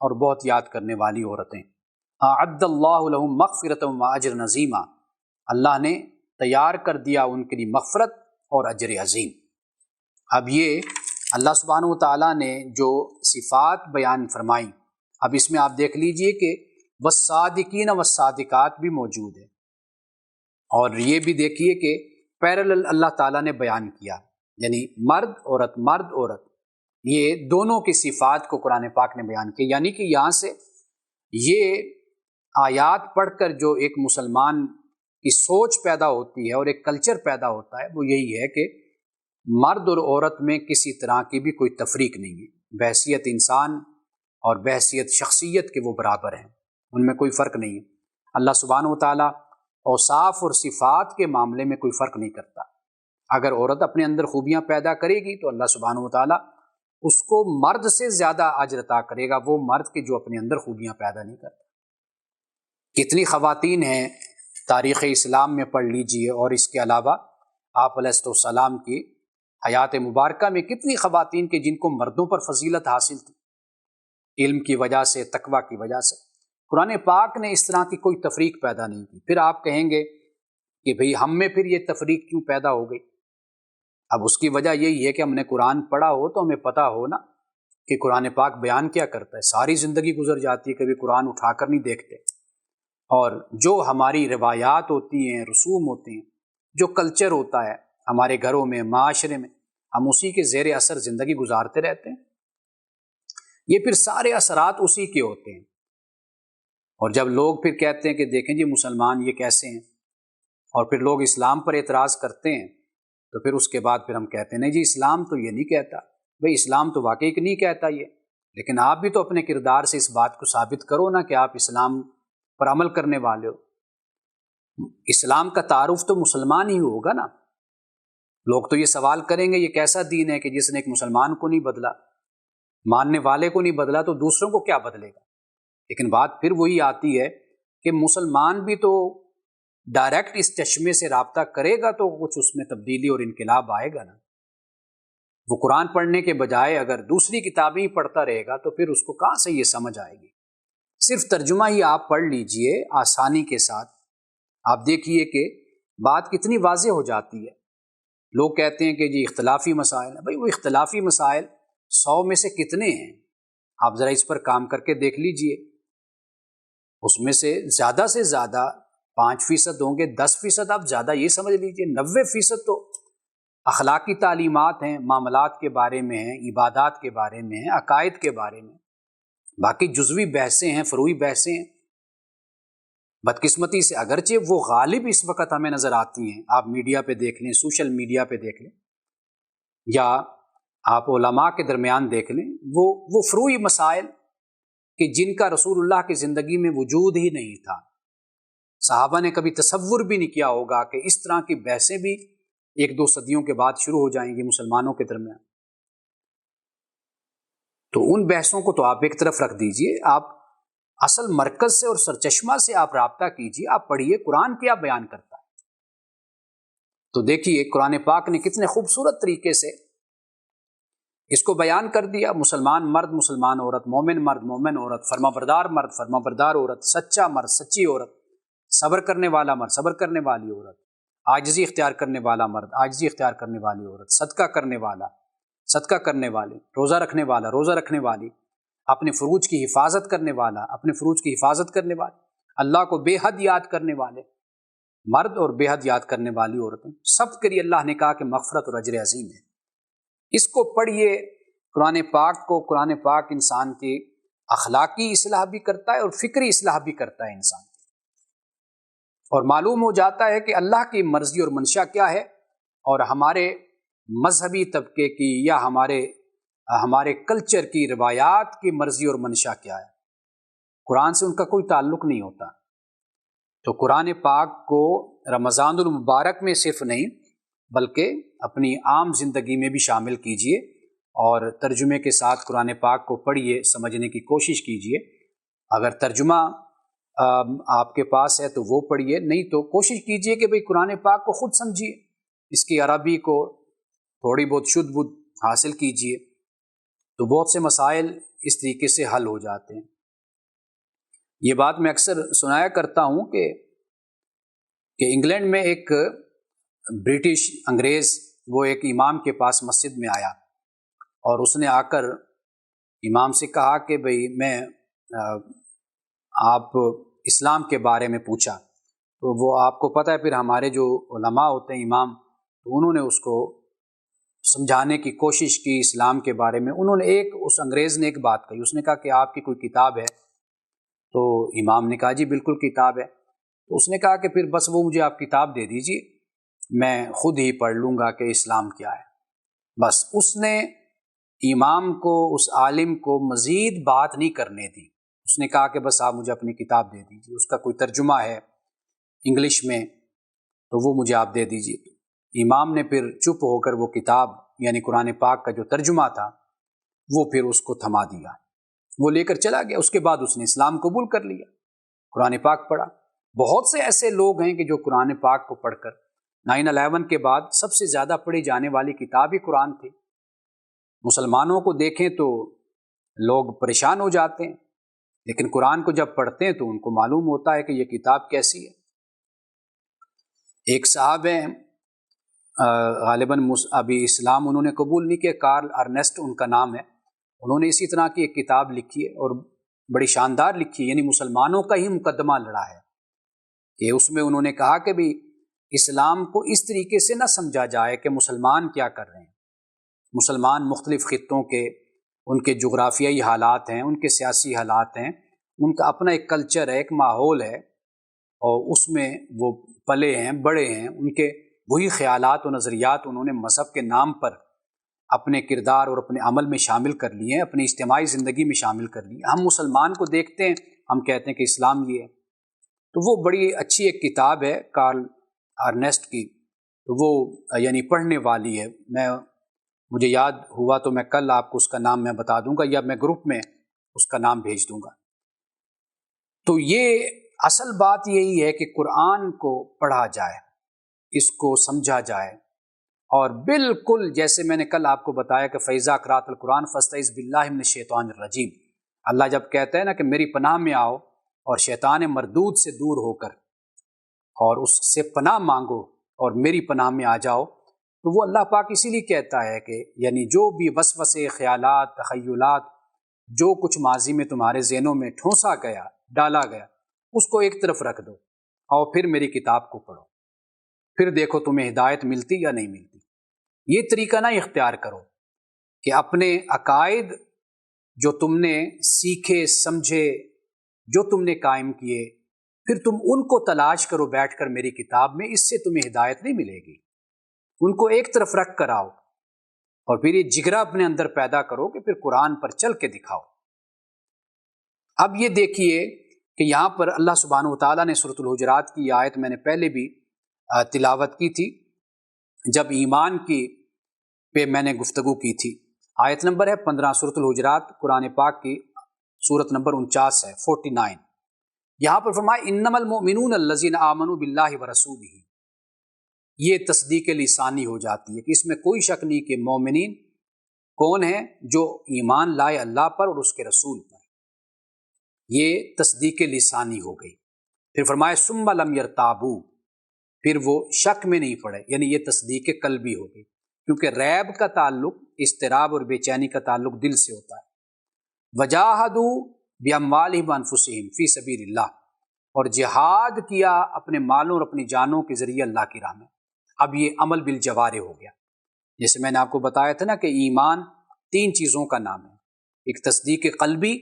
اور بہت یاد کرنے والی عورتیں، اعد اللہ لہم مغفرۃ و اجرا عظیما، اللہ نے تیار کر دیا ان کے لیے مغفرت اور اجر عظیم۔ اب یہ اللہ سبحانہ و تعالیٰ نے جو صفات بیان فرمائی، اب اس میں آپ دیکھ لیجئے کہ والصادقین والصادقات بھی موجود ہے، اور یہ بھی دیکھیے کہ پیرلل اللہ تعالیٰ نے بیان کیا، یعنی مرد عورت، یہ دونوں کی صفات کو قرآن پاک نے بیان کیا، یعنی کہ یہاں سے یہ آیات پڑھ کر جو ایک مسلمان کی سوچ پیدا ہوتی ہے اور ایک کلچر پیدا ہوتا ہے، وہ یہی ہے کہ مرد اور عورت میں کسی طرح کی بھی کوئی تفریق نہیں ہے، بحیثیت انسان اور بحیثیت شخصیت کے وہ برابر ہیں، ان میں کوئی فرق نہیں ہے۔ اللہ سبحانہ و تعالیٰ اوصاف اور صفات کے معاملے میں کوئی فرق نہیں کرتا۔ اگر عورت اپنے اندر خوبیاں پیدا کرے گی تو اللہ سبحانہ و تعالیٰ اس کو مرد سے زیادہ اجر عطا کرے گا، وہ مرد کے جو اپنے اندر خوبیاں پیدا نہیں کرتا۔ کتنی خواتین ہیں تاریخ اسلام میں پڑھ لیجئے، اور اس کے علاوہ آپ علیہ السلام کی حیات مبارکہ میں کتنی خواتین کے جن کو مردوں پر فضیلت حاصل تھی، علم کی وجہ سے، تقوی کی وجہ سے۔ قرآن پاک نے اس طرح کی کوئی تفریق پیدا نہیں کی۔ پھر آپ کہیں گے کہ بھئی ہم میں پھر یہ تفریق کیوں پیدا ہو گئی؟ اب اس کی وجہ یہی ہے کہ ہم نے قرآن پڑھا ہو تو ہمیں پتہ ہو نا کہ قرآن پاک بیان کیا کرتا ہے۔ ساری زندگی گزر جاتی ہے، کبھی قرآن اٹھا کر نہیں دیکھتے، اور جو ہماری روایات ہوتی ہیں، رسوم ہوتے ہیں، جو کلچر ہوتا ہے ہمارے گھروں میں، معاشرے میں، ہم اسی کے زیر اثر زندگی گزارتے رہتے ہیں۔ یہ پھر سارے اثرات اسی کے ہوتے ہیں، اور جب لوگ پھر کہتے ہیں کہ دیکھیں جی مسلمان یہ کیسے ہیں، اور پھر لوگ اسلام پر اعتراض کرتے ہیں، تو پھر اس کے بعد پھر ہم کہتے ہیں نہیں جی اسلام تو یہ نہیں کہتا۔ بھئی اسلام تو واقعی کہ نہیں کہتا یہ، لیکن آپ بھی تو اپنے کردار سے اس بات کو ثابت کرو نا کہ آپ اسلام پر عمل کرنے والے ہو۔ اسلام کا تعارف تو مسلمان ہی ہوگا نا۔ لوگ تو یہ سوال کریں گے یہ کیسا دین ہے کہ جس نے ایک مسلمان کو نہیں بدلا، ماننے والے کو نہیں بدلا، تو دوسروں کو کیا بدلے گا؟ لیکن بات پھر وہی آتی ہے کہ مسلمان بھی تو ڈائریکٹ اس چشمے سے رابطہ کرے گا تو کچھ اس میں تبدیلی اور انقلاب آئے گا نا۔ وہ قرآن پڑھنے کے بجائے اگر دوسری کتابیں ہی پڑھتا رہے گا تو پھر اس کو کہاں سے یہ سمجھ آئے گی؟ صرف ترجمہ ہی آپ پڑھ لیجئے آسانی کے ساتھ، آپ دیکھیے کہ بات کتنی واضح ہو جاتی ہے۔ لوگ کہتے ہیں کہ جی اختلافی مسائل ہیں، بھئی وہ اختلافی مسائل 100 میں سے کتنے ہیں؟ آپ ذرا اس پر کام کر کے دیکھ لیجئے، اس میں سے زیادہ 5% ہوں گے، 10% آپ زیادہ یہ سمجھ لیجئے، 90% تو اخلاقی تعلیمات ہیں، معاملات کے بارے میں ہیں، عبادات کے بارے میں ہیں، عقائد کے بارے میں، باقی جزوی بحثیں ہیں، فروعی بحثیں ہیں۔ بدقسمتی سے اگرچہ وہ غالب اس وقت ہمیں نظر آتی ہیں، آپ میڈیا پہ دیکھ لیں، سوشل میڈیا پہ دیکھ لیں، یا آپ علماء کے درمیان دیکھ لیں، وہ فروعی مسائل کہ جن کا رسول اللہ کی زندگی میں وجود ہی نہیں تھا، صحابہ نے کبھی تصور بھی نہیں کیا ہوگا کہ اس طرح کی بحثیں بھی 1-2 صدیوں کے بعد شروع ہو جائیں گی مسلمانوں کے درمیان۔ تو ان بحثوں کو تو آپ ایک طرف رکھ دیجئے، آپ اصل مرکز سے اور سرچشمہ سے آپ رابطہ کیجئے، آپ پڑھیے قرآن کیا بیان کرتا ہے۔ تو دیکھیے قرآن پاک نے کتنے خوبصورت طریقے سے اس کو بیان کر دیا۔ مسلمان مرد، مسلمان عورت، مومن مرد، مومن عورت، فرمانبردار مرد، فرمانبردار عورت، سچا مرد، سچی عورت، صبر کرنے والا مرد، صبر کرنے والی عورت، عاجزی اختیار کرنے والا مرد، عاجزی اختیار کرنے والی عورت، صدقہ کرنے والا، صدقہ کرنے والے، روزہ رکھنے والا، روزہ رکھنے والی، اپنے فروج کی حفاظت کرنے والا، اپنے فروج کی حفاظت کرنے والے، اللہ کو بے حد یاد کرنے والے مرد اور بے حد یاد کرنے والی عورتیں، سب کے لیے اللہ نے کہا کہ مغفرت اور اجر عظیم ہے۔ اس کو پڑھیے قرآن پاک کو۔ قرآن پاک انسان کی اخلاقی اصلاح بھی کرتا ہے اور فکری اصلاح بھی کرتا ہے انسان، اور معلوم ہو جاتا ہے کہ اللہ کی مرضی اور منشا کیا ہے، اور ہمارے مذہبی طبقے کی یا ہمارے کلچر کی روایات کی مرضی اور منشا کیا ہے۔ قرآن سے ان کا کوئی تعلق نہیں ہوتا۔ تو قرآن پاک کو رمضان المبارک میں صرف نہیں بلکہ اپنی عام زندگی میں بھی شامل کیجئے، اور ترجمے کے ساتھ قرآن پاک کو پڑھیے، سمجھنے کی کوشش کیجیے۔ اگر ترجمہ آپ کے پاس ہے تو وہ پڑھیے، نہیں تو کوشش کیجیے کہ بھئی قرآن پاک کو خود سمجھیے، اس کی عربی کو تھوڑی بہت شدھ بدھ حاصل کیجیے، تو بہت سے مسائل اس طریقے سے حل ہو جاتے ہیں۔ یہ بات میں اکثر سنایا کرتا ہوں کہ انگلینڈ میں ایک برٹش انگریز وہ ایک امام کے پاس مسجد میں آیا، اور اس نے آ کر امام سے کہا کہ بھئی میں آپ اسلام کے بارے میں پوچھا، تو وہ آپ کو پتہ ہے پھر ہمارے جو علماء ہوتے ہیں امام، تو انہوں نے اس کو سمجھانے کی کوشش کی اسلام کے بارے میں۔ انہوں نے اس انگریز نے ایک بات کہی، اس نے کہا کہ آپ کی کوئی کتاب ہے؟ تو امام نے کہا جی بالکل کتاب ہے۔ تو اس نے کہا کہ پھر بس وہ مجھے آپ کتاب دے دیجیے، میں خود ہی پڑھ لوں گا کہ اسلام کیا ہے۔ بس اس نے امام کو، اس عالم کو مزید بات نہیں کرنے دی، اس نے کہا کہ بس آپ مجھے اپنی کتاب دے دیجیے، اس کا کوئی ترجمہ ہے انگلش میں تو وہ مجھے آپ دے دیجیے۔ امام نے پھر چپ ہو کر وہ کتاب یعنی قرآن پاک کا جو ترجمہ تھا وہ پھر اس کو تھما دیا، وہ لے کر چلا گیا۔ اس کے بعد اس نے اسلام قبول کر لیا، قرآن پاک پڑھا۔ بہت سے ایسے لوگ ہیں کہ جو قرآن پاک کو پڑھ کر 9/11 کے بعد سب سے زیادہ پڑھی جانے والی کتاب ہی قرآن تھی۔ مسلمانوں کو دیکھیں تو لوگ پریشان ہو جاتے ہیں، لیکن قرآن کو جب پڑھتے ہیں تو ان کو معلوم ہوتا ہے کہ یہ کتاب کیسی ہے۔ ایک صاحب ہیں غالباً ابھی اسلام انہوں نے قبول نہیں کیا، کارل ارنسٹ ان کا نام ہے، انہوں نے اسی طرح کی ایک کتاب لکھی ہے اور بڑی شاندار لکھی ہے، یعنی مسلمانوں کا ہی مقدمہ لڑا ہے کہ اس میں انہوں نے کہا کہ بھی اسلام کو اس طریقے سے نہ سمجھا جائے کہ مسلمان کیا کر رہے ہیں۔ مسلمان مختلف خطوں کے، ان کے جغرافیائی حالات ہیں، ان کے سیاسی حالات ہیں، ان کا اپنا ایک کلچر ہے، ایک ماحول ہے، اور اس میں وہ پلے ہیں، بڑے ہیں، ان کے وہی خیالات و نظریات انہوں نے مذہب کے نام پر اپنے کردار اور اپنے عمل میں شامل کر لیے ہیں، اپنی اجتماعی زندگی میں شامل کر لیے۔ ہم مسلمان کو دیکھتے ہیں، ہم کہتے ہیں کہ اسلام یہ ہے۔ تو وہ بڑی اچھی ایک کتاب ہے کارل ارنسٹ کی، تو وہ یعنی پڑھنے والی ہے۔ مجھے یاد ہوا تو میں کل آپ کو اس کا نام میں بتا دوں گا، یا میں گروپ میں اس کا نام بھیج دوں گا۔ تو یہ اصل بات یہی ہے کہ قرآن کو پڑھا جائے، اس کو سمجھا جائے، اور بالکل جیسے میں نے کل آپ کو بتایا کہ فَإِذَا قَرَأْتَ الْقُرْآنَ فَاسْتَعِذْ بِاللَّهِ مِنَ الشَّيْطَانِ الرَّجِيمِ، اللہ جب کہتا ہے نا کہ میری پناہ میں آؤ اور شیطان مردود سے دور ہو کر اور اس سے پناہ مانگو اور میری پناہ میں آ جاؤ، تو وہ اللہ پاک اسی لیے کہتا ہے کہ یعنی جو بھی وسوسے، خیالات، تخیلات، جو کچھ ماضی میں تمہارے ذہنوں میں ٹھونسا گیا، ڈالا گیا، اس کو ایک طرف رکھ دو اور پھر میری کتاب کو پڑھو، پھر دیکھو تمہیں ہدایت ملتی یا نہیں ملتی۔ یہ طریقہ نہ اختیار کرو کہ اپنے عقائد جو تم نے سیکھے، سمجھے، جو تم نے قائم کیے، پھر تم ان کو تلاش کرو بیٹھ کر میری کتاب میں، اس سے تمہیں ہدایت نہیں ملے گی۔ ان کو ایک طرف رکھ کر آؤ اور پھر یہ جگرا اپنے اندر پیدا کرو کہ پھر قرآن پر چل کے دکھاؤ۔ اب یہ دیکھیے کہ یہاں پر اللہ سبحانہ وتعالیٰ نے سورۃ الحجرات کی آیت میں نے پہلے بھی تلاوت کی تھی جب ایمان کی پہ میں نے گفتگو کی تھی۔ آیت نمبر ہے 15، سورۃ الحجرات قرآن پاک کی سورت نمبر 49 ہے، 49۔ یہاں پر فرمایا انما المؤمنون الذین آمنوا باللہ ورسولہ، یہ تصدیق لسانی ہو جاتی ہے کہ اس میں کوئی شک نہیں کہ مومنین کون ہیں؟ جو ایمان لائے اللہ پر اور اس کے رسول پر، یہ تصدیق لسانی ہو گئی۔ پھر فرمایا ثم لم یرتابوا، پھر وہ شک میں نہیں پڑے، یعنی یہ تصدیق قلبی ہو گئی، کیونکہ ریب کا تعلق، اضطراب اور بے چینی کا تعلق دل سے ہوتا ہے۔ وجاہدوا باموالہم وانفسہم فی سبیل اللہ، اور جہاد کیا اپنے مالوں اور اپنی جانوں کے ذریعے اللہ کی راہ میں۔ اب یہ عمل بالجوارح ہو گیا، جیسے میں نے آپ کو بتایا تھا نا کہ ایمان 3 چیزوں کا نام ہے، ایک تصدیق قلبی،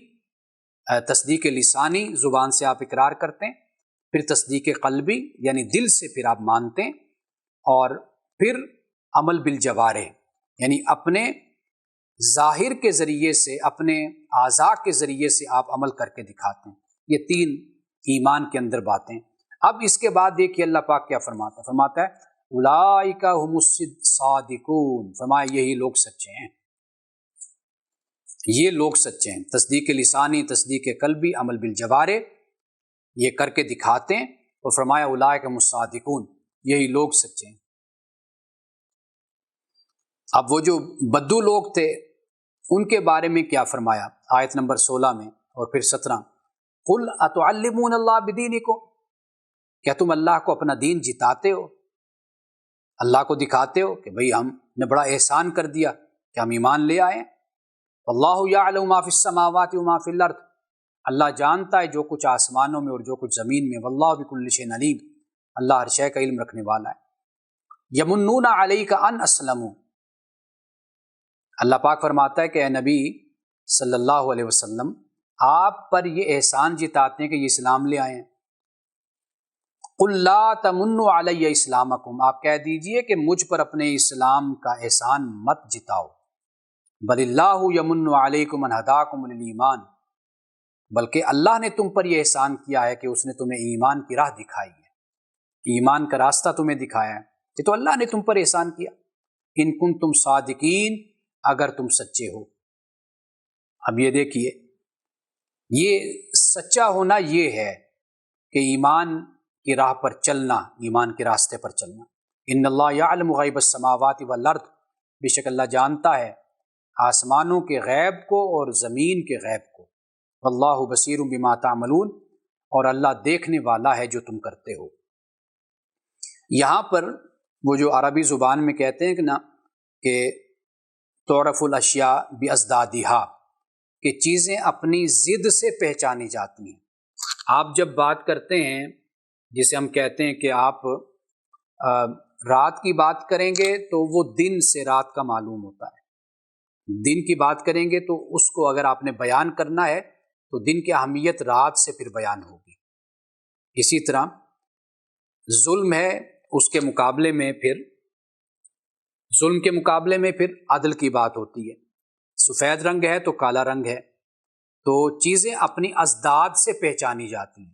تصدیق لسانی، زبان سے آپ اقرار کرتے ہیں، پھر تصدیق قلبی یعنی دل سے پھر آپ مانتے ہیں، اور پھر عمل بالجوارح یعنی اپنے ظاہر کے ذریعے سے، اپنے اعضاء کے ذریعے سے آپ عمل کر کے دکھاتے ہیں۔ یہ 3 ایمان کے اندر باتیں۔ اب اس کے بعد دیکھیے اللہ پاک کیا فرماتا ہے اولئک ھم الصادقون، فرمایا یہی لوگ سچے ہیں۔ یہ لوگ سچے ہیں۔ تصدیق لسانی، تصدیق قلبی، عمل بالجوارح یہ کر کے دکھاتے ہیں، اور فرمایا اولئک هم الصادقون، یہی لوگ سچے ہیں۔ اب وہ جو بدو لوگ تھے ان کے بارے میں کیا فرمایا آیت نمبر 16 میں اور پھر 17، قل اتعلمون اللہ بدینکم، کیا تم اللہ کو اپنا دین جتاتے ہو، اللہ کو دکھاتے ہو کہ بھئی ہم نے بڑا احسان کر دیا کہ ہم ایمان لے آئے ہیں۔ واللہ یعلم ما فی السماوات وما فی الارض، اللہ جانتا ہے جو کچھ آسمانوں میں اور جو کچھ زمین میں، واللہ بکل شیء علیم، اللہ ہر شے کا علم رکھنے والا ہے۔ یمنون علیک ان اسلموا، اللہ پاک فرماتا ہے کہ اے نبی صلی اللہ علیہ وسلم آپ پر یہ احسان جتاتے ہیں کہ یہ اسلام لے آئے ہیں۔ قل لا تمنوا علی اسلامکم، آپ کہہ دیجئے کہ مجھ پر اپنے اسلام کا احسان مت جتاؤ، بل اللہ یمن علیکم ان ہداکم للایمان، بلکہ اللہ نے تم پر یہ احسان کیا ہے کہ اس نے تمہیں ایمان کی راہ دکھائی ہے، ایمان کا راستہ تمہیں دکھایا ہے، یہ تو اللہ نے تم پر احسان کیا۔ ان کنتم صادقین، اگر تم سچے ہو۔ اب یہ دیکھیے، یہ سچا ہونا یہ ہے کہ ایمان کی راہ پر چلنا، ایمان کے راستے پر چلنا۔ ان اللہ یعلم غیب السماوات والارض، بے شک اللہ جانتا ہے آسمانوں کے غیب کو اور زمین کے غیب کو، واللہ بصیر بما تعملون، اور اللہ دیکھنے والا ہے جو تم کرتے ہو۔ یہاں پر وہ جو عربی زبان میں کہتے ہیں کہ تعرف الاشیاء بازدادها، کہ چیزیں اپنی ضد سے پہچانی جاتی ہیں۔ آپ جب بات کرتے ہیں، جسے ہم کہتے ہیں کہ آپ رات کی بات کریں گے تو وہ دن سے رات کا معلوم ہوتا ہے، دن کی بات کریں گے تو اس کو اگر آپ نے بیان کرنا ہے تو دن کی اہمیت رات سے پھر بیان ہوگی۔ اسی طرح ظلم ہے، اس کے مقابلے میں پھر ظلم کے مقابلے میں پھر عدل کی بات ہوتی ہے۔ سفید رنگ ہے تو کالا رنگ ہے، تو چیزیں اپنی ازداد سے پہچانی جاتی ہیں۔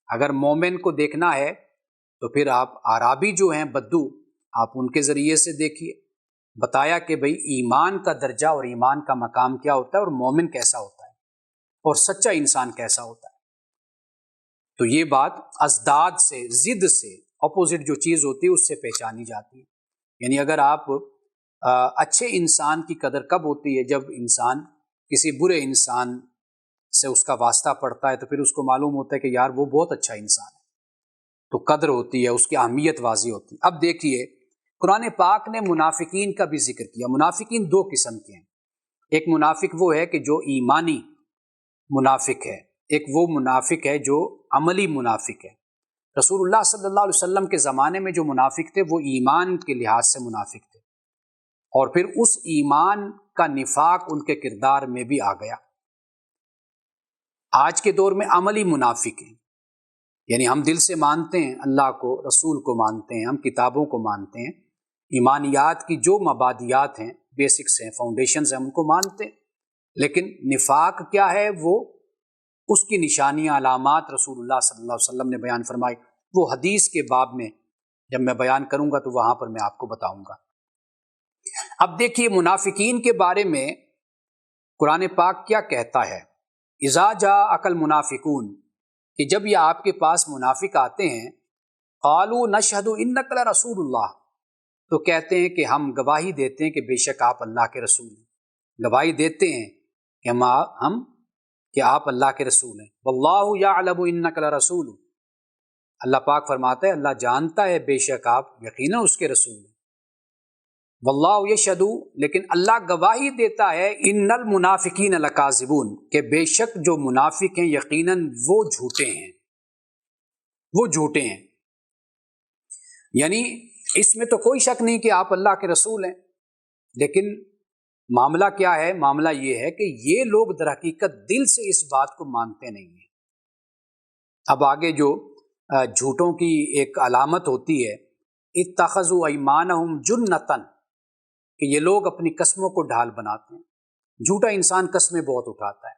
اگر مومن کو دیکھنا ہے تو پھر آپ اعرابی جو ہیں بدو، آپ ان کے ذریعے سے دیکھیے، بتایا کہ بھئی ایمان کا درجہ اور ایمان کا مقام کیا ہوتا ہے، اور مومن کیسا ہوتا ہے، اور سچا انسان کیسا ہوتا ہے۔ تو یہ بات ازداد سے، ضد سے، اپوزٹ جو چیز ہوتی ہے اس سے پہچانی جاتی ہے۔ یعنی اگر آپ اچھے انسان کی قدر کب ہوتی ہے؟ جب انسان کسی برے انسان سے اس کا واسطہ پڑتا ہے تو پھر اس کو معلوم ہوتا ہے کہ یار وہ بہت اچھا انسان ہے، تو قدر ہوتی ہے، اس کی اہمیت واضح ہوتی ہے۔ اب دیکھیے قرآن پاک نے منافقین کا بھی ذکر کیا۔ منافقین دو قسم کے ہیں، ایک منافق وہ ہے کہ جو ایمانی منافق ہے، ایک وہ منافق ہے جو عملی منافق ہے۔ رسول اللہ صلی اللہ علیہ وسلم کے زمانے میں جو منافق تھے وہ ایمان کے لحاظ سے منافق تھے، اور پھر اس ایمان کا نفاق ان کے کردار میں بھی آ گیا۔ آج کے دور میں عملی منافق ہیں، یعنی ہم دل سے مانتے ہیں، اللہ کو، رسول کو مانتے ہیں، ہم کتابوں کو مانتے ہیں، ایمانیات کی جو مبادیات ہیں، بیسکس ہیں، فاؤنڈیشنز ہیں، ہم ان کو مانتے ہیں، لیکن نفاق کیا ہے، وہ اس کی نشانیاں، علامات رسول اللہ صلی اللہ علیہ وسلم نے بیان فرمائی، وہ حدیث کے باب میں جب میں بیان کروں گا تو وہاں پر میں آپ کو بتاؤں گا۔ اب دیکھیے منافقین کے بارے میں قرآن پاک کیا کہتا ہے۔ اذا جاءک المنافقون، کہ جب یہ آپ کے پاس منافق آتے ہیں، قالوا نشہد انک لرسول اللہ، تو کہتے ہیں کہ ہم گواہی دیتے ہیں کہ بے شک آپ اللہ کے رسول ہیں، گواہی دیتے ہیں کہ آپ اللہ کے رسول ہیں۔ واللہ یعلم انک لرسول، اللہ پاک فرماتا ہے اللہ جانتا ہے بے شک آپ یقیناً اس کے رسول ہیں۔ واللہ یشہد، لیکن اللہ گواہی دیتا ہے، ان المنافقین لکاذبون، کہ بے شک جو منافق ہیں یقیناً وہ جھوٹے ہیں، وہ جھوٹے ہیں۔ یعنی اس میں تو کوئی شک نہیں کہ آپ اللہ کے رسول ہیں، لیکن معاملہ کیا ہے؟ معاملہ یہ ہے کہ یہ لوگ در حقیقت دل سے اس بات کو مانتے نہیں ہیں۔ اب آگے جو جھوٹوں کی ایک علامت ہوتی ہے، اتخذوا ایمانہم جنتاً، کہ یہ لوگ اپنی قسموں کو ڈھال بناتے ہیں۔ جھوٹا انسان قسمیں بہت اٹھاتا ہے،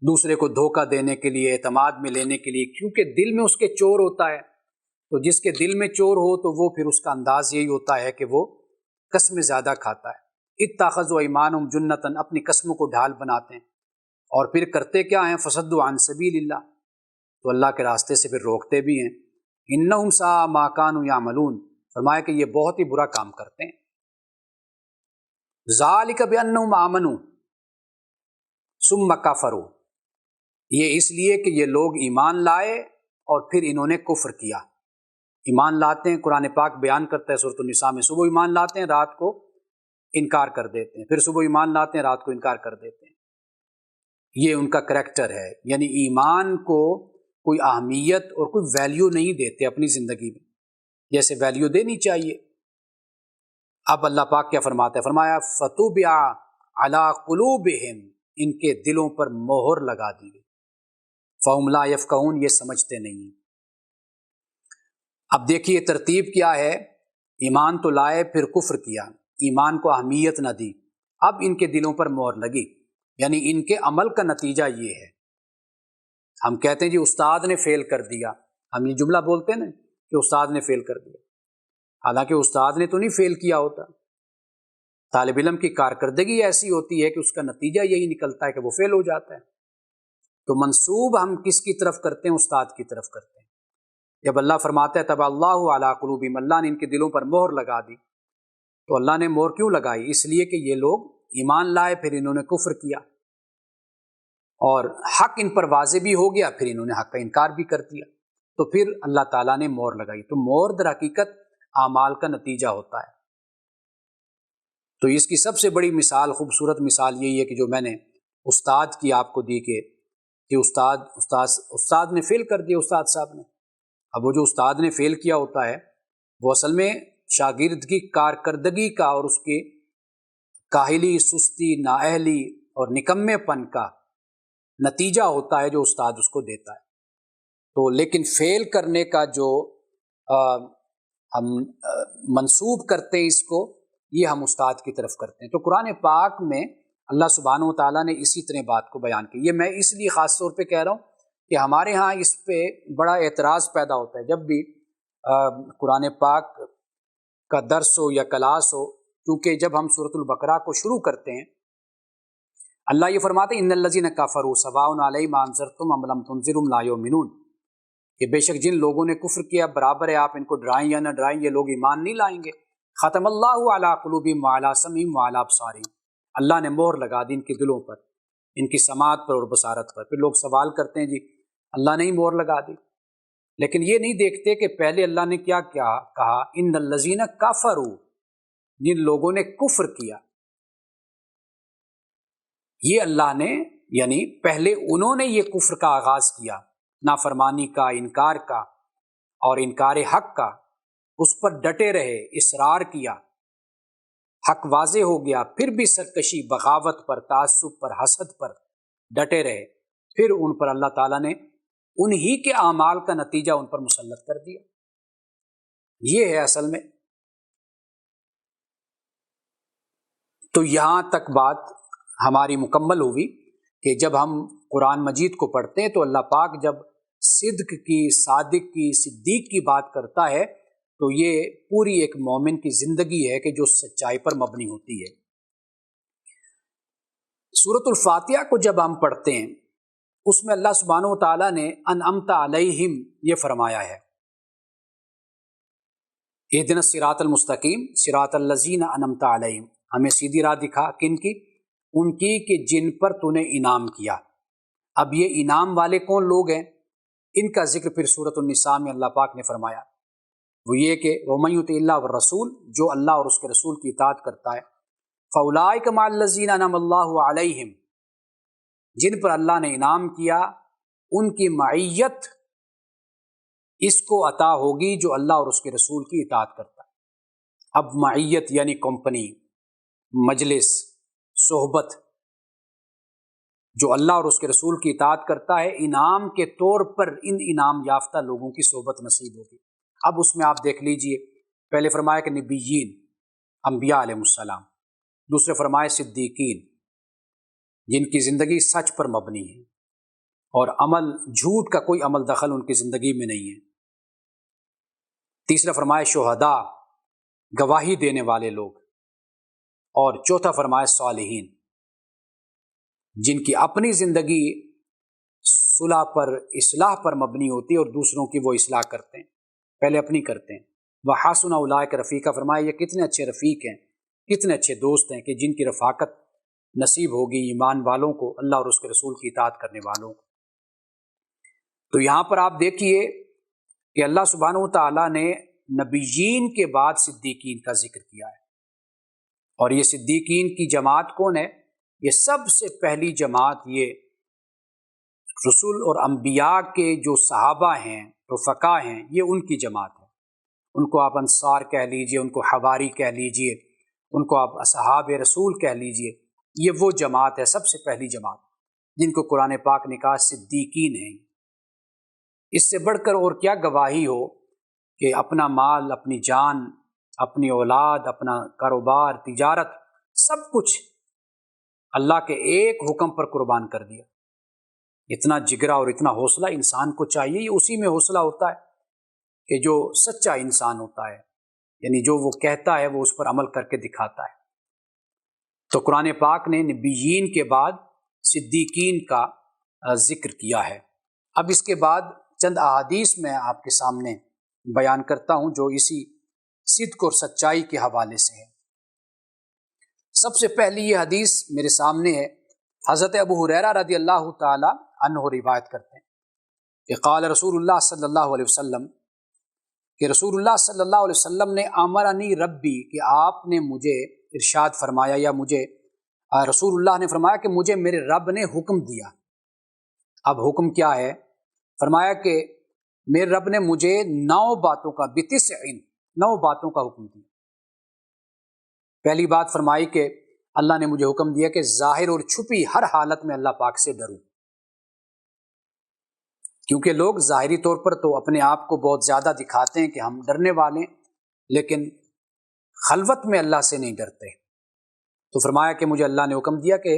دوسرے کو دھوکہ دینے کے لیے، اعتماد میں لینے کے لیے، کیونکہ دل میں اس کے چور ہوتا ہے، تو جس کے دل میں چور ہو تو وہ پھر اس کا انداز یہی ہوتا ہے کہ وہ قسمیں زیادہ کھاتا ہے۔ اتخذوا ایمانہم جنتاً، اپنی قسموں کو ڈھال بناتے ہیں، اور پھر کرتے کیا ہیں؟ فصدوا عن سبیل اللہ، تو اللہ کے راستے سے پھر روکتے بھی ہیں۔ انہم ساء ما کانوا یعملون، فرمایا کہ یہ بہت ہی برا کام کرتے ہیں۔ ذالک بانہم آمنوا ثم کفروا، یہ اس لیے کہ یہ لوگ ایمان لائے اور پھر انہوں نے کفر کیا۔ ایمان لاتے ہیں، قرآن پاک بیان کرتا ہے سورۃ النساء میں، صبح ایمان لاتے ہیں، رات کو انکار کر دیتے ہیں، پھر صبح ایمان لاتے ہیں، رات کو انکار کر دیتے ہیں۔ یہ ان کا کریکٹر ہے، یعنی ایمان کو کوئی اہمیت اور کوئی ویلیو نہیں دیتے اپنی زندگی میں جیسے ویلیو دینی چاہیے۔ اب اللہ پاک کیا فرماتا ہے؟ فرمایا فَطُبِعَ عَلَىٰ قُلُوبِهِمْ، ان کے دلوں پر مہر لگا دی گئی، فَهُمْ لَا يَفْقَهُونَ، یہ سمجھتے نہیں ہیں۔ اب دیکھیے ترتیب کیا ہے، ایمان تو لائے پھر کفر کیا، ایمان کو اہمیت نہ دی، اب ان کے دلوں پر مہر لگی، یعنی ان کے عمل کا نتیجہ یہ ہے۔ ہم کہتے ہیں جی استاد نے فیل کر دیا، ہم یہ جملہ بولتے ہیں نا کہ استاد نے فیل کر دیا، حالانکہ استاد نے تو نہیں فیل کیا ہوتا، طالب علم کی کارکردگی ایسی ہوتی ہے کہ اس کا نتیجہ یہی نکلتا ہے کہ وہ فیل ہو جاتا ہے۔ تو منسوب ہم کس کی طرف کرتے ہیں؟ استاد کی طرف کرتے ہیں۔ جب اللہ فرماتا ہے طبع اللہ علی قلوبہم، اللہ نے ان کے دلوں پر مہر لگا دی، تو اللہ نے مہر کیوں لگائی؟ اس لیے کہ یہ لوگ ایمان لائے پھر انہوں نے کفر کیا، اور حق ان پر واضح بھی ہو گیا، پھر انہوں نے حق کا انکار بھی کر دیا، تو پھر اللہ تعالیٰ نے مہر لگائی۔ تو مہر در حقیقت اعمال کا نتیجہ ہوتا ہے۔ تو اس کی سب سے بڑی مثال، خوبصورت مثال یہی ہے کہ جو میں نے استاد کی آپ کو دی کہ استاد نے فیل کر دیا، استاد صاحب نے۔ اب وہ جو استاد نے فیل کیا ہوتا ہے وہ اصل میں شاگرد کی کارکردگی کا اور اس کے کاہلی، سستی، نااہلی اور نکمے پن کا نتیجہ ہوتا ہے جو استاد اس کو دیتا ہے۔ تو لیکن فیل کرنے کا جو ہم منسوب کرتے ہیں اس کو، یہ ہم استاد کی طرف کرتے ہیں۔ تو قرآن پاک میں اللہ سبحانہ و تعالیٰ نے اسی طرح بات کو بیان کی۔ یہ میں اس لیے خاص طور پہ کہہ رہا ہوں کہ ہمارے ہاں اس پہ بڑا اعتراض پیدا ہوتا ہے جب بھی قرآن پاک کا درس ہو یا کلاس ہو، کیونکہ جب ہم سورۃ البقرہ کو شروع کرتے ہیں اللہ یہ فرماتے ہیں ان الذین کفروا سواء علیہم انذرتم ام لم تنذرہم لا یؤمنون، کہ بے شک جن لوگوں نے کفر کیا برابر ہے آپ ان کو ڈرائیں یا نہ ڈرائیں، یہ لوگ ایمان نہیں لائیں گے۔ ختم اللہ علی قلوبہم وعلی سمعہم وعلی ابصارہم، اللہ نے مہر لگا دی ان کے دلوں پر، ان کی سماعت پر اور بصارت پر۔ پھر لوگ سوال کرتے ہیں جی اللہ نے ہی مہر لگا دی، لیکن یہ نہیں دیکھتے کہ پہلے اللہ نے کیا کہا، ان الذین کفروا، جن لوگوں نے کفر کیا، یہ اللہ نے یعنی پہلے انہوں نے یہ کفر کا آغاز کیا، نافرمانی کا، انکار کا اور انکار حق کا، اس پر ڈٹے رہے، اصرار کیا، حق واضح ہو گیا، پھر بھی سرکشی، بغاوت پر، تعصب پر، حسد پر ڈٹے رہے، پھر ان پر اللہ تعالیٰ نے انہی کے اعمال کا نتیجہ ان پر مسلط کر دیا۔ یہ ہے اصل میں۔ تو یہاں تک بات ہماری مکمل ہوئی کہ جب ہم قرآن مجید کو پڑھتے ہیں تو اللہ پاک جب صدق کی، صادق کی، صدیق کی بات کرتا ہے تو یہ پوری ایک مومن کی زندگی ہے کہ جو سچائی پر مبنی ہوتی ہے۔ سورۃ الفاتحہ کو جب ہم پڑھتے ہیں اس میں اللہ سبحانہ و تعالیٰ نے انعمت علیہم یہ فرمایا ہے، اہدنا الصراط المستقیم صراط الذین انعمت علیہم، ہمیں سیدھی راہ دکھا، کن کی؟ ان کی کہ جن پر تو نے انعام کیا۔ اب یہ انعام والے کون لوگ ہیں؟ ان کا ذکر پھر سورۃ النساء میں اللہ پاک نے فرمایا، وہ یہ کہ وَمَن یُطِعِ اللَّهَ وَالرَّسُولَ، جو اللہ اور اس کے رسول کی اطاعت کرتا ہے، فَأُولَٰئِکَ مَعَ الَّذِينَ أَنْعَمَ اللَّهُ عَلَيْهِمْ، جن پر اللہ نے انعام کیا ان کی معیت اس کو عطا ہوگی جو اللہ اور اس کے رسول کی اطاعت کرتا ہے۔ اب معیت یعنی کمپنی، مجلس، صحبت، جو اللہ اور اس کے رسول کی اطاعت کرتا ہے، انعام کے طور پر ان انعام یافتہ لوگوں کی صحبت نصیب ہوگی۔ اب اس میں آپ دیکھ لیجئے، پہلے فرمایا کہ نبیین، انبیاء علیہ السلام، دوسرے فرمائے صدیقین، جن کی زندگی سچ پر مبنی ہے اور عمل، جھوٹ کا کوئی عمل دخل ان کی زندگی میں نہیں ہے۔ تیسرا فرمایا شہداء، گواہی دینے والے لوگ، اور چوتھا فرمایا صالحین، جن کی اپنی زندگی صلح پر، اصلاح پر مبنی ہوتی ہے اور دوسروں کی وہ اصلاح کرتے ہیں، پہلے اپنی کرتے ہیں۔ وحسن اولئک رفیقا، فرمایا یہ کتنے اچھے رفیق ہیں، کتنے اچھے دوست ہیں کہ جن کی رفاقت نصیب ہوگی ایمان والوں کو، اللہ اور اس کے رسول کی اطاعت کرنے والوں کو۔ تو یہاں پر آپ دیکھیے کہ اللہ سبحانہ و تعالیٰ نے نبیین کے بعد صدیقین کا ذکر کیا ہے، اور یہ صدیقین کی جماعت کون ہے؟ یہ سب سے پہلی جماعت یہ رسول اور انبیاء کے جو صحابہ ہیں، رفقا ہیں، یہ ان کی جماعت ہے۔ ان کو آپ انصار کہہ لیجئے، ان کو حواری کہہ لیجئے، ان کو آپ اصحاب رسول کہہ لیجئے، یہ وہ جماعت ہے، سب سے پہلی جماعت جن کو قرآن پاک نے کہا صدیقین ہیں۔ اس سے بڑھ کر اور کیا گواہی ہو کہ اپنا مال، اپنی جان، اپنی اولاد، اپنا کاروبار، تجارت، سب کچھ اللہ کے ایک حکم پر قربان کر دیا۔ اتنا جگرا اور اتنا حوصلہ انسان کو چاہیے، یہ اسی میں حوصلہ ہوتا ہے کہ جو سچا انسان ہوتا ہے، یعنی جو وہ کہتا ہے وہ اس پر عمل کر کے دکھاتا ہے۔ تو قرآن پاک نے نبیین کے بعد صدیقین کا ذکر کیا ہے۔ اب اس کے بعد چند احادیث میں آپ کے سامنے بیان کرتا ہوں جو اسی صدق اور سچائی کے حوالے سے ہے۔ سب سے پہلی یہ حدیث میرے سامنے ہے، حضرت ابو ہریرہ رضی اللہ تعالی عنہ روایت کرتے ہیں کہ قال رسول اللہ صلی اللہ علیہ وسلم، کہ رسول اللہ صلی اللہ علیہ وسلم نے امرنی ربی، کہ آپ نے مجھے ارشاد فرمایا، یا مجھے رسول اللہ نے فرمایا کہ مجھے میرے رب نے حکم دیا۔ اب حکم کیا ہے؟ فرمایا کہ میرے رب نے مجھے 9 باتوں کا، بتسعین، 9 باتوں کا حکم دیا۔ پہلی بات فرمائی کہ اللہ نے مجھے حکم دیا کہ ظاہر اور چھپی ہر حالت میں اللہ پاک سے ڈروں، کیونکہ لوگ ظاہری طور پر تو اپنے آپ کو بہت زیادہ دکھاتے ہیں کہ ہم ڈرنے والے ہیں، لیکن خلوت میں اللہ سے نہیں ڈرتے۔ تو فرمایا کہ مجھے اللہ نے حکم دیا کہ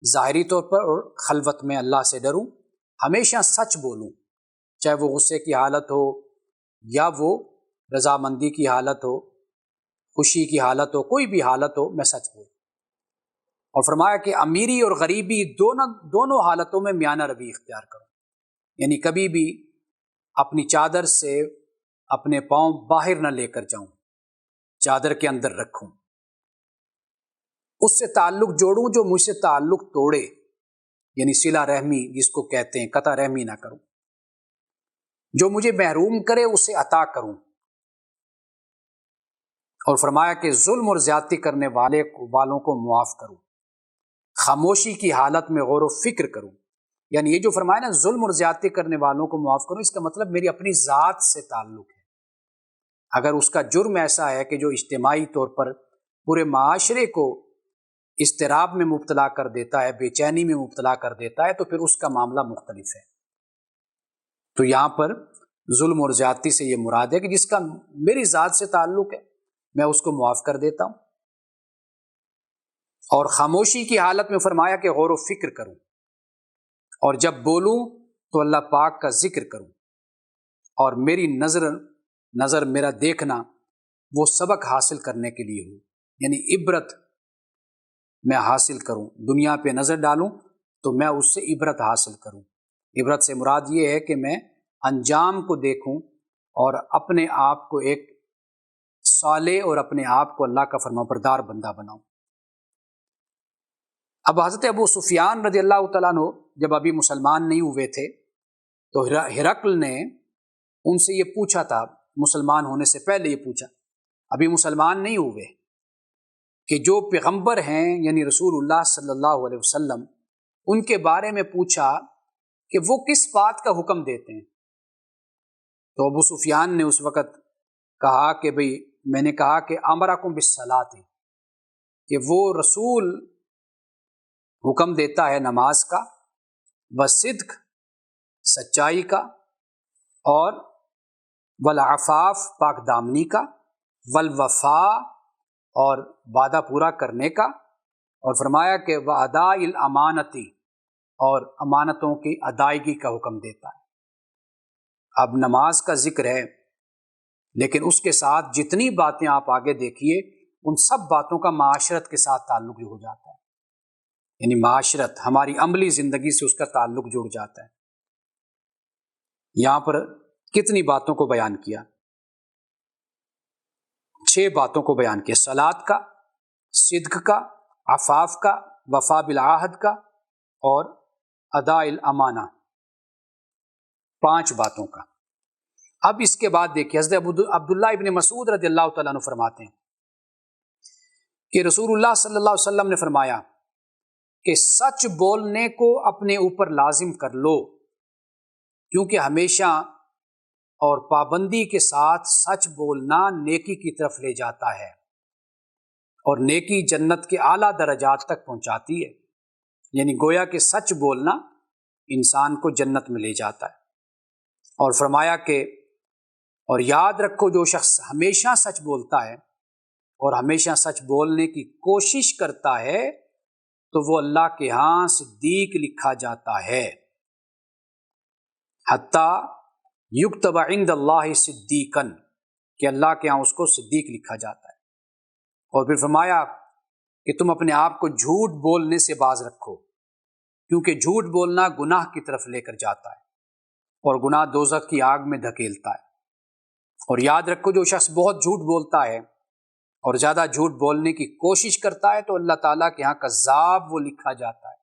ظاہری طور پر اور خلوت میں اللہ سے ڈروں، ہمیشہ سچ بولوں، چاہے وہ غصے کی حالت ہو یا وہ رضامندی کی حالت ہو، خوشی کی حالت ہو، کوئی بھی حالت ہو، میں سچ بولوں۔ اور فرمایا کہ امیری اور غریبی دونوں حالتوں میں میانہ روی اختیار کروں، یعنی کبھی بھی اپنی چادر سے اپنے پاؤں باہر نہ لے کر جاؤں، چادر کے اندر رکھوں، اس سے تعلق جوڑوں جو مجھ سے تعلق توڑے، یعنی صلہ رحمی جس کو کہتے ہیں، قطع رحمی نہ کروں، جو مجھے محروم کرے اسے عطا کروں۔ اور فرمایا کہ ظلم اور زیادتی کرنے والوں کو معاف کروں، خاموشی کی حالت میں غور و فکر کروں۔ یعنی یہ جو فرمایا نا ظلم اور زیادتی کرنے والوں کو معاف کروں، اس کا مطلب میری اپنی ذات سے تعلق ہے۔ اگر اس کا جرم ایسا ہے کہ جو اجتماعی طور پر پورے معاشرے کو اضطراب میں مبتلا کر دیتا ہے، بے چینی میں مبتلا کر دیتا ہے، تو پھر اس کا معاملہ مختلف ہے۔ تو یہاں پر ظلم اور زیادتی سے یہ مراد ہے کہ جس کا میری ذات سے تعلق ہے میں اس کو معاف کر دیتا ہوں۔ اور خاموشی کی حالت میں فرمایا کہ غور و فکر کروں، اور جب بولوں تو اللہ پاک کا ذکر کروں، اور میری نظر میرا دیکھنا وہ سبق حاصل کرنے کے لیے ہو، یعنی عبرت میں حاصل کروں، دنیا پہ نظر ڈالوں تو میں اس سے عبرت حاصل کروں۔ عبرت سے مراد یہ ہے کہ میں انجام کو دیکھوں اور اپنے آپ کو ایک صالح اور اپنے آپ کو اللہ کا فرمانبردار بندہ بناؤں۔ اب حضرت ابو سفیان رضی اللہ تعالیٰ عنہ جب ابھی مسلمان نہیں ہوئے تھے تو ہرقل نے ان سے یہ پوچھا تھا، مسلمان ہونے سے پہلے یہ پوچھا، ابھی مسلمان نہیں ہوئے، کہ جو پیغمبر ہیں یعنی رسول اللہ صلی اللہ علیہ وسلم، ان کے بارے میں پوچھا کہ وہ کس بات کا حکم دیتے ہیں۔ تو ابو سفیان نے اس وقت کہا کہ بھئی میں نے کہا کہ امرکم بالصلاۃ، کہ وہ رسول حکم دیتا ہے نماز کا، والصدق سچائی کا، اور والعفاف پاک دامنی کا، والوفاء اور وعدہ پورا کرنے کا، اور فرمایا کہ واداء الامانتی، اور امانتوں کی ادائیگی کا حکم دیتا ہے۔ اب نماز کا ذکر ہے، لیکن اس کے ساتھ جتنی باتیں آپ آگے دیکھیے ان سب باتوں کا معاشرت کے ساتھ تعلق ہو جاتا ہے، یعنی معاشرت ہماری عملی زندگی سے اس کا تعلق جڑ جاتا ہے۔ یہاں پر کتنی باتوں کو بیان کیا؟ 6 باتوں کو بیان کیا، صلاۃ کا، صدق کا، عفاف کا، وفا بالعہد کا، اور ادا الامانہ، 5 باتوں کا۔ اب اس کے بعد دیکھیے حضرت عبداللہ ابن مسعود رضی اللہ تعالیٰ عنہ فرماتے ہیں کہ رسول اللہ صلی اللہ علیہ وسلم نے فرمایا کہ سچ بولنے کو اپنے اوپر لازم کر لو، کیونکہ ہمیشہ اور پابندی کے ساتھ سچ بولنا نیکی کی طرف لے جاتا ہے، اور نیکی جنت کے اعلیٰ درجات تک پہنچاتی ہے، یعنی گویا کہ سچ بولنا انسان کو جنت میں لے جاتا ہے۔ اور فرمایا کہ اور یاد رکھو جو شخص ہمیشہ سچ بولتا ہے اور ہمیشہ سچ بولنے کی کوشش کرتا ہے تو وہ اللہ کے ہاں صدیق لکھا جاتا ہے، حتیٰ یکتب عند اللہ صدیقا، کہ اللہ کے ہاں اس کو صدیق لکھا جاتا ہے۔ اور پھر فرمایا کہ تم اپنے آپ کو جھوٹ بولنے سے باز رکھو، کیونکہ جھوٹ بولنا گناہ کی طرف لے کر جاتا ہے، اور گناہ دوزخ کی آگ میں دھکیلتا ہے۔ اور یاد رکھو جو شخص بہت جھوٹ بولتا ہے اور زیادہ جھوٹ بولنے کی کوشش کرتا ہے تو اللہ تعالیٰ کے ہاں کذاب وہ لکھا جاتا ہے۔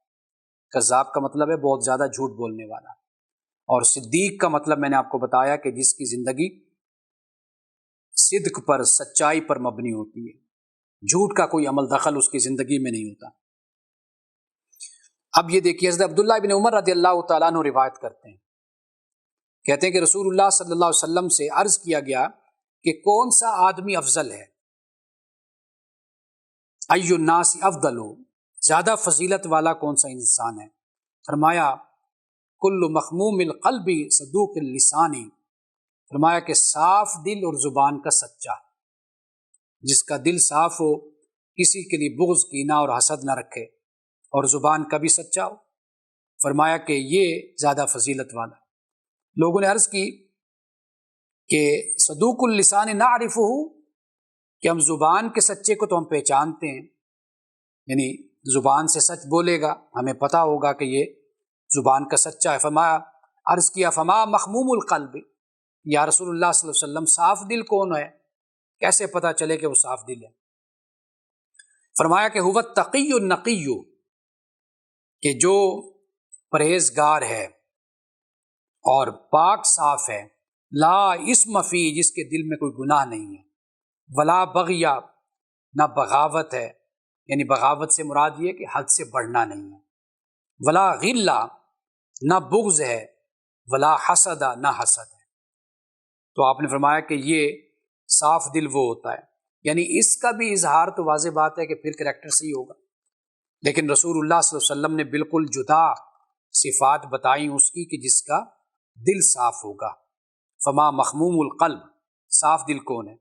کذاب کا مطلب ہے بہت زیادہ جھوٹ بولنے والا، اور صدیق کا مطلب میں نے آپ کو بتایا کہ جس کی زندگی صدق پر، سچائی پر مبنی ہوتی ہے، جھوٹ کا کوئی عمل دخل اس کی زندگی میں نہیں ہوتا۔ اب یہ دیکھیے حضرت عبداللہ ابن عمر رضی اللہ تعالیٰ عنہ روایت کرتے ہیں، کہتے ہیں کہ رسول اللہ صلی اللہ علیہ وسلم سے عرض کیا گیا کہ کون سا آدمی افضل ہے، ای الناس افضل، زیادہ فضیلت والا کون سا انسان ہے؟ فرمایا کل مخموم القلب صدوق اللسان، فرمایا کہ صاف دل اور زبان کا سچا، جس کا دل صاف ہو، کسی کے لیے بغض، کینہ اور حسد نہ رکھے، اور زبان کا بھی سچا ہو، فرمایا کہ یہ زیادہ فضیلت والا ہے۔ لوگوں نے عرض کی کہ صدوق اللسان نعرفہ، کہ ہم زبان کے سچے کو تو ہم پہچانتے ہیں، یعنی زبان سے سچ بولے گا ہمیں پتہ ہوگا کہ یہ زبان کا سچا ہے۔ فرمایا عرض کیا فما مخموم القلب، یا رسول اللہ صلی اللہ علیہ وسلم صاف دل کون ہے، کیسے پتہ چلے کہ وہ صاف دل ہے؟ فرمایا کہ هو التقی النقی، کہ جو پرہیزگار ہے اور پاک صاف ہے، لا اسم فی، جس کے دل میں کوئی گناہ نہیں ہے، ولا بغیا، نہ بغاوت ہے، یعنی بغاوت سے مراد یہ کہ حد سے بڑھنا نہیں ہے، ولا غلہ، نہ بغض ہے، ولا حسد، نہ حسد ہے۔ تو آپ نے فرمایا کہ یہ صاف دل وہ ہوتا ہے، یعنی اس کا بھی اظہار تو واضح بات ہے کہ پھر کریکٹر صحیح ہوگا، لیکن رسول اللہ صلی اللہ علیہ وسلم نے بالکل جدا صفات بتائیں اس کی کہ جس کا دل صاف ہوگا۔ فما مخموم القلب، صاف دل کون ہے؟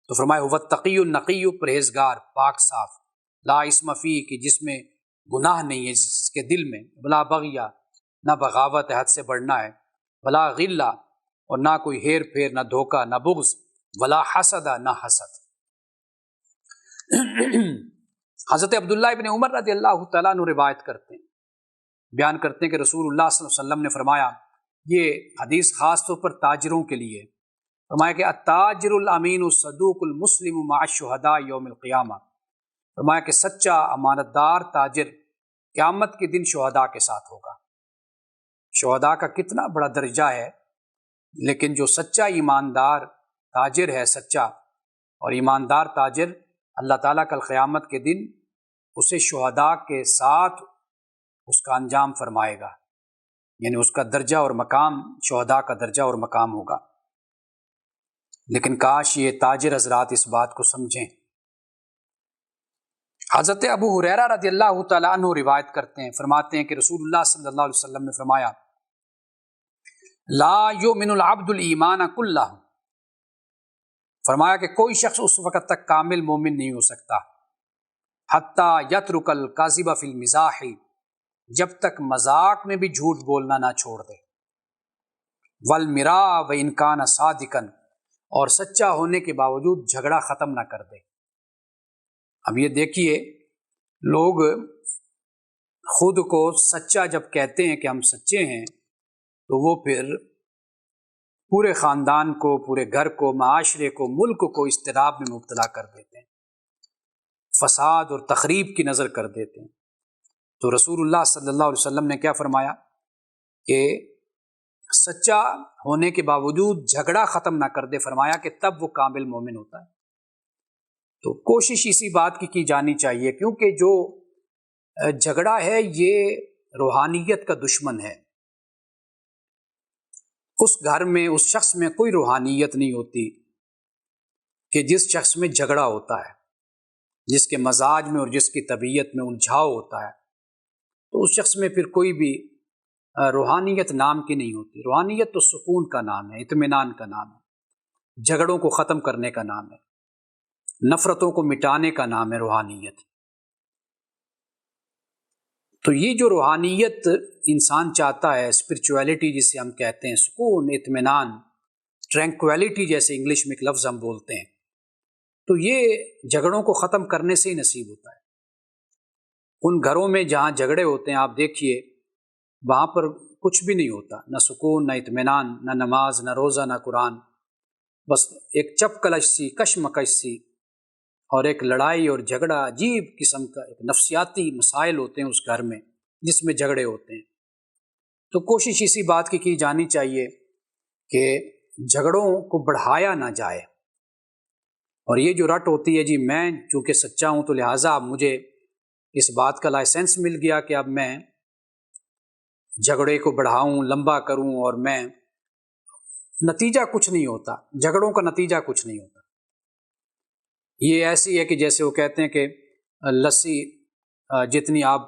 تو فرمایا هو التقی النقی، پرہیزگار، پاک صاف، لا اسم فی، کہ جس میں گناہ نہیں ہے جس کے دل میں، ولا بغیا، نہ بغاوت ہے، حد سے بڑھنا ہے، ولا غلہ، اور نہ کوئی ہیر پھیر، نہ دھوکہ، نہ بغض، ولا حسد، نہ حسد۔ حضرت عبداللہ ابن عمر رضی اللہ تعالیٰ عنہ روایت کرتے ہیں، بیان کرتے ہیں کہ رسول اللہ صلی اللہ علیہ وسلم نے فرمایا، یہ حدیث خاص طور پر تاجروں کے لیے، فرمایا کہ التاجر الامین الصدوق المسلم مع الشہداء یوم القیامہ، فرمایا کہ سچا امانت دار تاجر قیامت کے دن شہداء کے ساتھ ہوگا۔ شہداء کا کتنا بڑا درجہ ہے، لیکن جو سچا ایماندار تاجر ہے، سچا اور ایماندار تاجر، اللہ تعالیٰ کل قیامت کے دن اسے شہداء کے ساتھ اس کا انجام فرمائے گا، یعنی اس کا درجہ اور مقام شہداء کا درجہ اور مقام ہوگا۔ لیکن کاش یہ تاجر حضرات اس بات کو سمجھیں۔ حضرت ابو ہریرہ رضی اللہ تعالیٰ عنہ روایت کرتے ہیں، فرماتے ہیں کہ رسول اللہ صلی اللہ علیہ وسلم نے فرمایا لا یؤمن العبد الایمان کلہ، فرمایا کہ کوئی شخص اس وقت تک کامل مومن نہیں ہو سکتا حتیٰ یترک الکاذب فی المزاح، جب تک مذاق میں بھی جھوٹ بولنا نہ چھوڑ دے، والمراء وان کان صادقا، اور سچا ہونے کے باوجود جھگڑا ختم نہ کر دے، اب یہ دیکھیے، لوگ خود کو سچا جب کہتے ہیں کہ ہم سچے ہیں، تو وہ پھر پورے خاندان کو، پورے گھر کو، معاشرے کو، ملک کو اضطراب میں مبتلا کر دیتے ہیں، فساد اور تخریب کی نظر کر دیتے ہیں۔ تو رسول اللہ صلی اللہ علیہ وسلم نے کیا فرمایا کہ سچا ہونے کے باوجود جھگڑا ختم نہ کر دے، فرمایا کہ تب وہ کامل مومن ہوتا ہے۔ تو کوشش اسی بات کی جانی چاہیے، کیونکہ جو جھگڑا ہے یہ روحانیت کا دشمن ہے۔ اس گھر میں، اس شخص میں کوئی روحانیت نہیں ہوتی کہ جس شخص میں جھگڑا ہوتا ہے، جس کے مزاج میں اور جس کی طبیعت میں الجھاؤ ہوتا ہے، تو اس شخص میں پھر کوئی بھی روحانیت نام کی نہیں ہوتی۔ روحانیت تو سکون کا نام ہے، اطمینان کا نام ہے، جھگڑوں کو ختم کرنے کا نام ہے، نفرتوں کو مٹانے کا نام ہے روحانیت۔ تو یہ جو روحانیت انسان چاہتا ہے، اسپرچویلٹی جسے ہم کہتے ہیں، سکون، اطمینان، ٹرینکویلٹی جیسے انگلش میں ایک لفظ ہم بولتے ہیں، تو یہ جھگڑوں کو ختم کرنے سے ہی نصیب ہوتا ہے۔ ان گھروں میں جہاں جھگڑے ہوتے ہیں، آپ دیکھیے وہاں پر کچھ بھی نہیں ہوتا، نہ سکون، نہ اطمینان، نہ نماز، نہ روزہ، نہ قرآن، بس ایک چپ کلش سی، کشمکش سی، اور ایک لڑائی اور جھگڑا، عجیب قسم کا ایک نفسیاتی مسائل ہوتے ہیں اس گھر میں جس میں جھگڑے ہوتے ہیں۔ تو کوشش اسی بات کی جانی چاہیے کہ جھگڑوں کو بڑھایا نہ جائے، اور یہ جو رٹ ہوتی ہے، جی میں چونکہ سچا ہوں تو لہٰذا اب مجھے اس بات کا لائسنس مل گیا کہ اب میں جھگڑے کو بڑھاؤں، لمبا کروں، اور میں، نتیجہ کچھ نہیں ہوتا، جھگڑوں کا نتیجہ کچھ نہیں ہوتا۔ یہ ایسی ہے کہ جیسے وہ کہتے ہیں کہ لسی جتنی آپ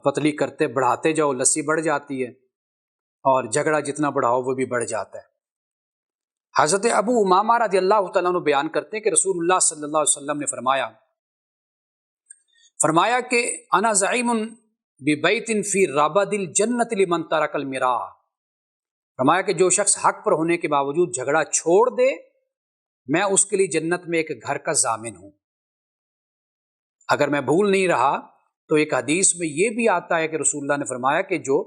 پتلی کرتے بڑھاتے جاؤ لسی بڑھ جاتی ہے، اور جھگڑا جتنا بڑھاؤ وہ بھی بڑھ جاتا ہے۔ حضرت ابو امامہ رضی اللہ تعالیٰ عنہ بیان کرتے ہیں کہ رسول اللہ صلی اللہ علیہ وسلم نے فرمایا کہ انا زعیم ببیت فی ربد الجنۃ لمن ترک المراء، فرمایا کہ جو شخص حق پر ہونے کے باوجود جھگڑا چھوڑ دے، میں اس کے لیے جنت میں ایک گھر کا ضامن ہوں۔ اگر میں بھول نہیں رہا تو ایک حدیث میں یہ بھی آتا ہے کہ رسول اللہ نے فرمایا کہ جو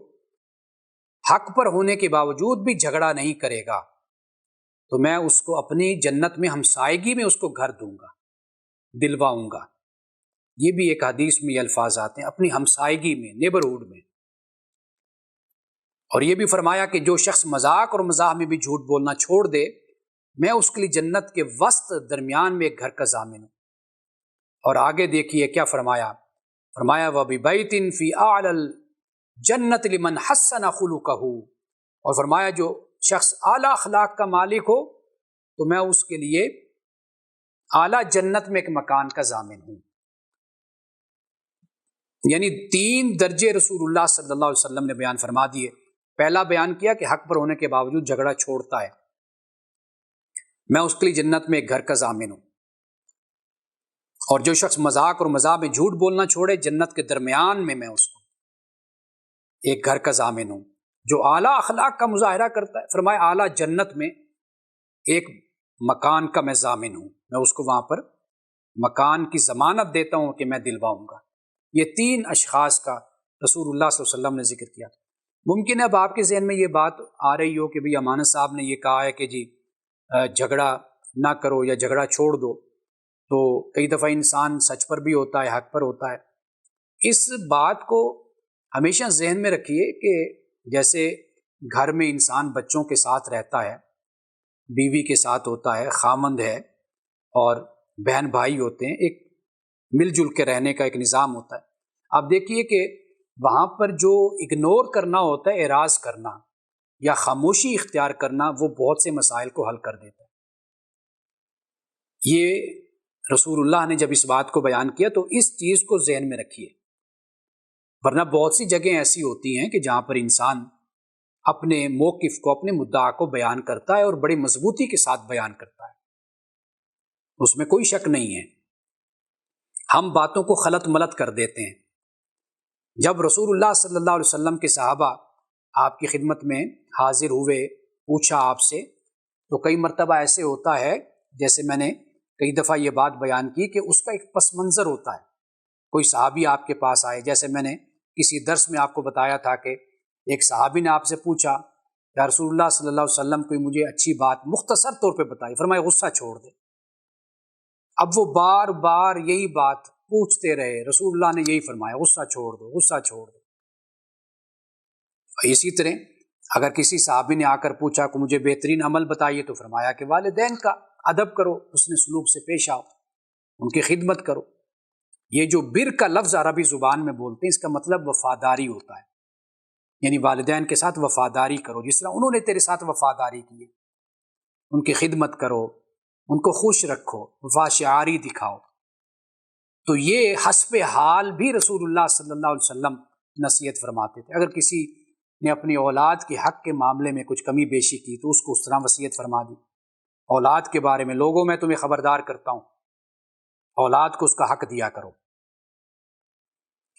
حق پر ہونے کے باوجود بھی جھگڑا نہیں کرے گا تو میں اس کو اپنی جنت میں ہمسائیگی میں اس کو گھر دوں گا، دلواؤں گا۔ یہ بھی ایک حدیث میں یہ الفاظ آتے ہیں، اپنی ہمسائیگی میں، نیبرہوڈ میں۔ اور یہ بھی فرمایا کہ جو شخص مذاق اور مزاح میں بھی جھوٹ بولنا چھوڑ دے، میں اس کے لیے جنت کے وسط درمیان میں ایک گھر کا ضامن ہوں۔ اور آگے دیکھیے کیا فرمایا، وَبِبَيْتٍ فِي أَعْلَى الْجَنَّةِ لِمَنْ حَسَّنَ خُلُقَهُ، اور فرمایا جو شخص اعلیٰ اخلاق کا مالک ہو تو میں اس کے لیے اعلیٰ جنت میں ایک مکان کا ضامن ہوں۔ یعنی 3 درجے رسول اللہ صلی اللہ علیہ وسلم نے بیان فرما دیے۔ پہلا بیان کیا کہ حق پر ہونے کے باوجود جھگڑا چھوڑتا ہے، میں اس کے لیے جنت میں ایک گھر کا ضامن ہوں۔ اور جو شخص مذاق اور مزاح میں جھوٹ بولنا چھوڑے، جنت کے درمیان میں اس کو ایک گھر کا ضامن ہوں۔ جو اعلیٰ اخلاق کا مظاہرہ کرتا ہے، فرمایا اعلیٰ جنت میں ایک مکان کا میں ضامن ہوں، میں اس کو وہاں پر مکان کی ضمانت دیتا ہوں کہ میں دلواؤں گا۔ یہ 3 اشخاص کا رسول اللہ صلی اللہ علیہ وسلم نے ذکر کیا۔ ممکن ہے اب آپ کے ذہن میں یہ بات آ رہی ہو کہ بھئی امانت صاحب نے یہ کہا ہے کہ جی جھگڑا نہ کرو یا جھگڑا چھوڑ دو، تو کئی دفعہ انسان سچ پر بھی ہوتا ہے، حق پر ہوتا ہے۔ اس بات کو ہمیشہ ذہن میں رکھیے کہ جیسے گھر میں انسان بچوں کے ساتھ رہتا ہے، بیوی کے ساتھ ہوتا ہے، خامند ہے اور بہن بھائی ہوتے ہیں، ایک مل جل کے رہنے کا ایک نظام ہوتا ہے۔ آپ دیکھیے کہ وہاں پر جو اگنور کرنا ہوتا ہے، اعراض کرنا یا خاموشی اختیار کرنا، وہ بہت سے مسائل کو حل کر دیتا ہے۔ یہ رسول اللہ نے جب اس بات کو بیان کیا تو اس چیز کو ذہن میں رکھیے، ورنہ بہت سی جگہیں ایسی ہوتی ہیں کہ جہاں پر انسان اپنے موقف کو، اپنے مدعا کو بیان کرتا ہے اور بڑی مضبوطی کے ساتھ بیان کرتا ہے، اس میں کوئی شک نہیں ہے۔ ہم باتوں کو خلط ملط کر دیتے ہیں۔ جب رسول اللہ صلی اللہ علیہ وسلم کے صحابہ آپ کی خدمت میں حاضر ہوئے، پوچھا آپ سے، تو کئی مرتبہ ایسے ہوتا ہے جیسے میں نے کئی دفعہ یہ بات بیان کی کہ اس کا ایک پس منظر ہوتا ہے. کوئی صحابی آپ کے پاس آئے، جیسے میں نے کسی درس میں آپ کو بتایا تھا کہ ایک صحابی نے آپ سے پوچھا یا رسول اللہ صلی اللہ علیہ وسلم کوئی مجھے اچھی بات مختصر طور پہ بتائی، فرمایا غصہ چھوڑ دے. اب وہ بار بار یہی بات پوچھتے رہے، رسول اللہ نے یہی فرمایا غصہ چھوڑ دو، غصہ چھوڑ دو. اسی طرح اگر کسی صحابی نے آ کر پوچھا کہ مجھے بہترین عمل بتائیے تو فرمایا کہ والدین کا ادب کرو، حسن سلوک سے پیش آؤ، ان کی خدمت کرو. یہ جو بر کا لفظ عربی زبان میں بولتے ہیں اس کا مطلب وفاداری ہوتا ہے، یعنی والدین کے ساتھ وفاداری کرو جس طرح انہوں نے تیرے ساتھ وفاداری کی ہے. ان کی خدمت کرو، ان کو خوش رکھو، وفا شعاری دکھاؤ. تو یہ حسب حال بھی رسول اللہ صلی اللہ علیہ وسلم نصیحت فرماتے تھے. اگر کسی نے اپنی اولاد کے حق کے معاملے میں کچھ کمی بیشی کی تو اس کو اس طرح وصیت فرما دی. اولاد کے بارے میں لوگوں میں تمہیں خبردار کرتا ہوں، اولاد کو اس کا حق دیا کرو.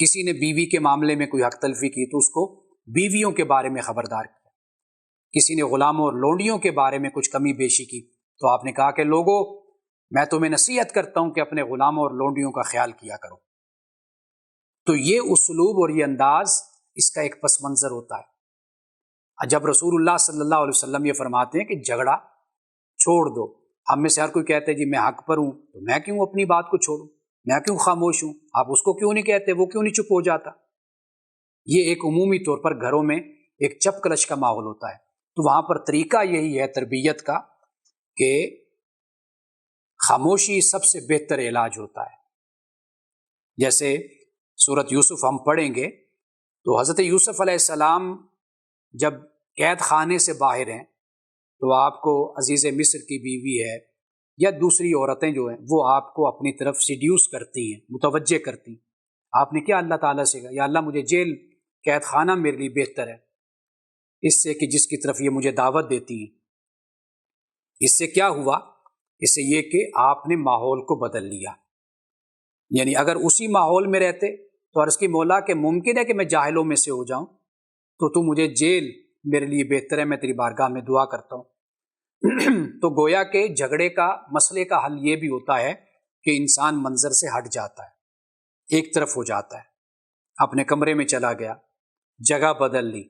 کسی نے بیوی کے معاملے میں کوئی حق تلفی کی تو اس کو بیویوں کے بارے میں خبردار کیا. کسی نے غلاموں اور لونڈیوں کے بارے میں کچھ کمی بیشی کی تو آپ نے کہا کہ لوگوں میں تمہیں نصیحت کرتا ہوں کہ اپنے غلاموں اور لونڈیوں کا خیال کیا کرو. تو یہ اسلوب اور یہ انداز اس کا ایک پس منظر ہوتا ہے. جب رسول اللہ صلی اللہ علیہ وسلم یہ فرماتے ہیں کہ جھگڑا چھوڑ دو، ہم میں سے ہر کوئی کہتے ہیں جی میں حق پر ہوں تو میں کیوں اپنی بات کو چھوڑوں، میں کیوں خاموش ہوں، آپ اس کو کیوں نہیں کہتے، وہ کیوں نہیں چپ ہو جاتا. یہ ایک عمومی طور پر گھروں میں ایک چپ کلش کا ماحول ہوتا ہے. تو وہاں پر طریقہ یہی ہے تربیت کا کہ خاموشی سب سے بہتر علاج ہوتا ہے. جیسے سورۃ یوسف ہم پڑھیں گے تو حضرت یوسف علیہ السلام جب قید خانے سے باہر ہیں تو آپ کو عزیز مصر کی بیوی ہے یا دوسری عورتیں جو ہیں وہ آپ کو اپنی طرف سیڈیوس کرتی ہیں، متوجہ کرتی ہیں. آپ نے کیا اللہ تعالیٰ سے کہا یا اللہ مجھے جیل قید خانہ میرے لیے بہتر ہے اس سے کہ جس کی طرف یہ مجھے دعوت دیتی ہیں. اس سے کیا ہوا؟ اس سے یہ کہ آپ نے ماحول کو بدل لیا. یعنی اگر اسی ماحول میں رہتے تو عرض کی مولا کہ ممکن ہے کہ میں جاہلوں میں سے ہو جاؤں تو مجھے جیل میرے لیے بہتر ہے، میں تیری بارگاہ میں دعا کرتا ہوں. تو گویا کہ جھگڑے کا مسئلے کا حل یہ بھی ہوتا ہے کہ انسان منظر سے ہٹ جاتا ہے، ایک طرف ہو جاتا ہے، اپنے کمرے میں چلا گیا، جگہ بدل لی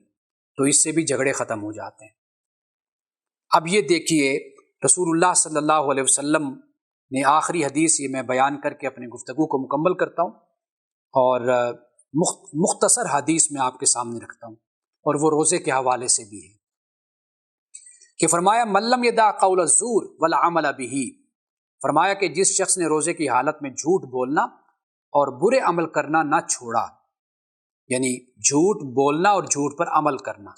تو اس سے بھی جھگڑے ختم ہو جاتے ہیں. اب یہ دیکھیے رسول اللہ صلی اللہ علیہ وسلم نے آخری حدیث یہ میں بیان کر کے اپنے گفتگو کو مکمل کرتا ہوں اور مختصر حدیث میں آپ کے سامنے رکھتا ہوں اور وہ روزے کے حوالے سے بھی ہے کہ فرمایا ملم یدع قول الزور والعمل به، فرمایا کہ جس شخص نے روزے کی حالت میں جھوٹ بولنا اور برے عمل کرنا نہ چھوڑا، یعنی جھوٹ بولنا اور جھوٹ پر عمل کرنا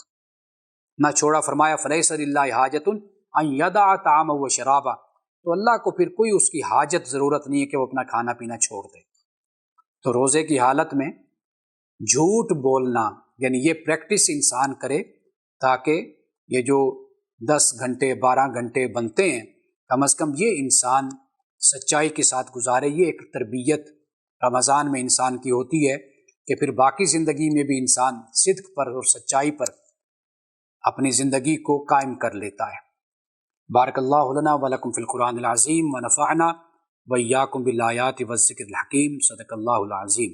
نہ چھوڑا، فرمایا فلیس للہ حاجۃ ان یدع طعامہ و شرابہ، تو اللہ کو پھر کوئی اس کی حاجت ضرورت نہیں ہے کہ وہ اپنا کھانا پینا چھوڑ دے. تو روزے کی حالت میں جھوٹ بولنا یعنی یہ پریکٹس انسان کرے تاکہ یہ جو 10 گھنٹے 12 گھنٹے بنتے ہیں کم از کم یہ انسان سچائی کے ساتھ گزارے. یہ ایک تربیت رمضان میں انسان کی ہوتی ہے کہ پھر باقی زندگی میں بھی انسان صدق پر اور سچائی پر اپنی زندگی کو قائم کر لیتا ہے. بارک اللہ لنا ولکم فی القرآن العظیم ونفعنا وإیاکم بالآیات والذکر الحکیم. صدق اللہ العظیم.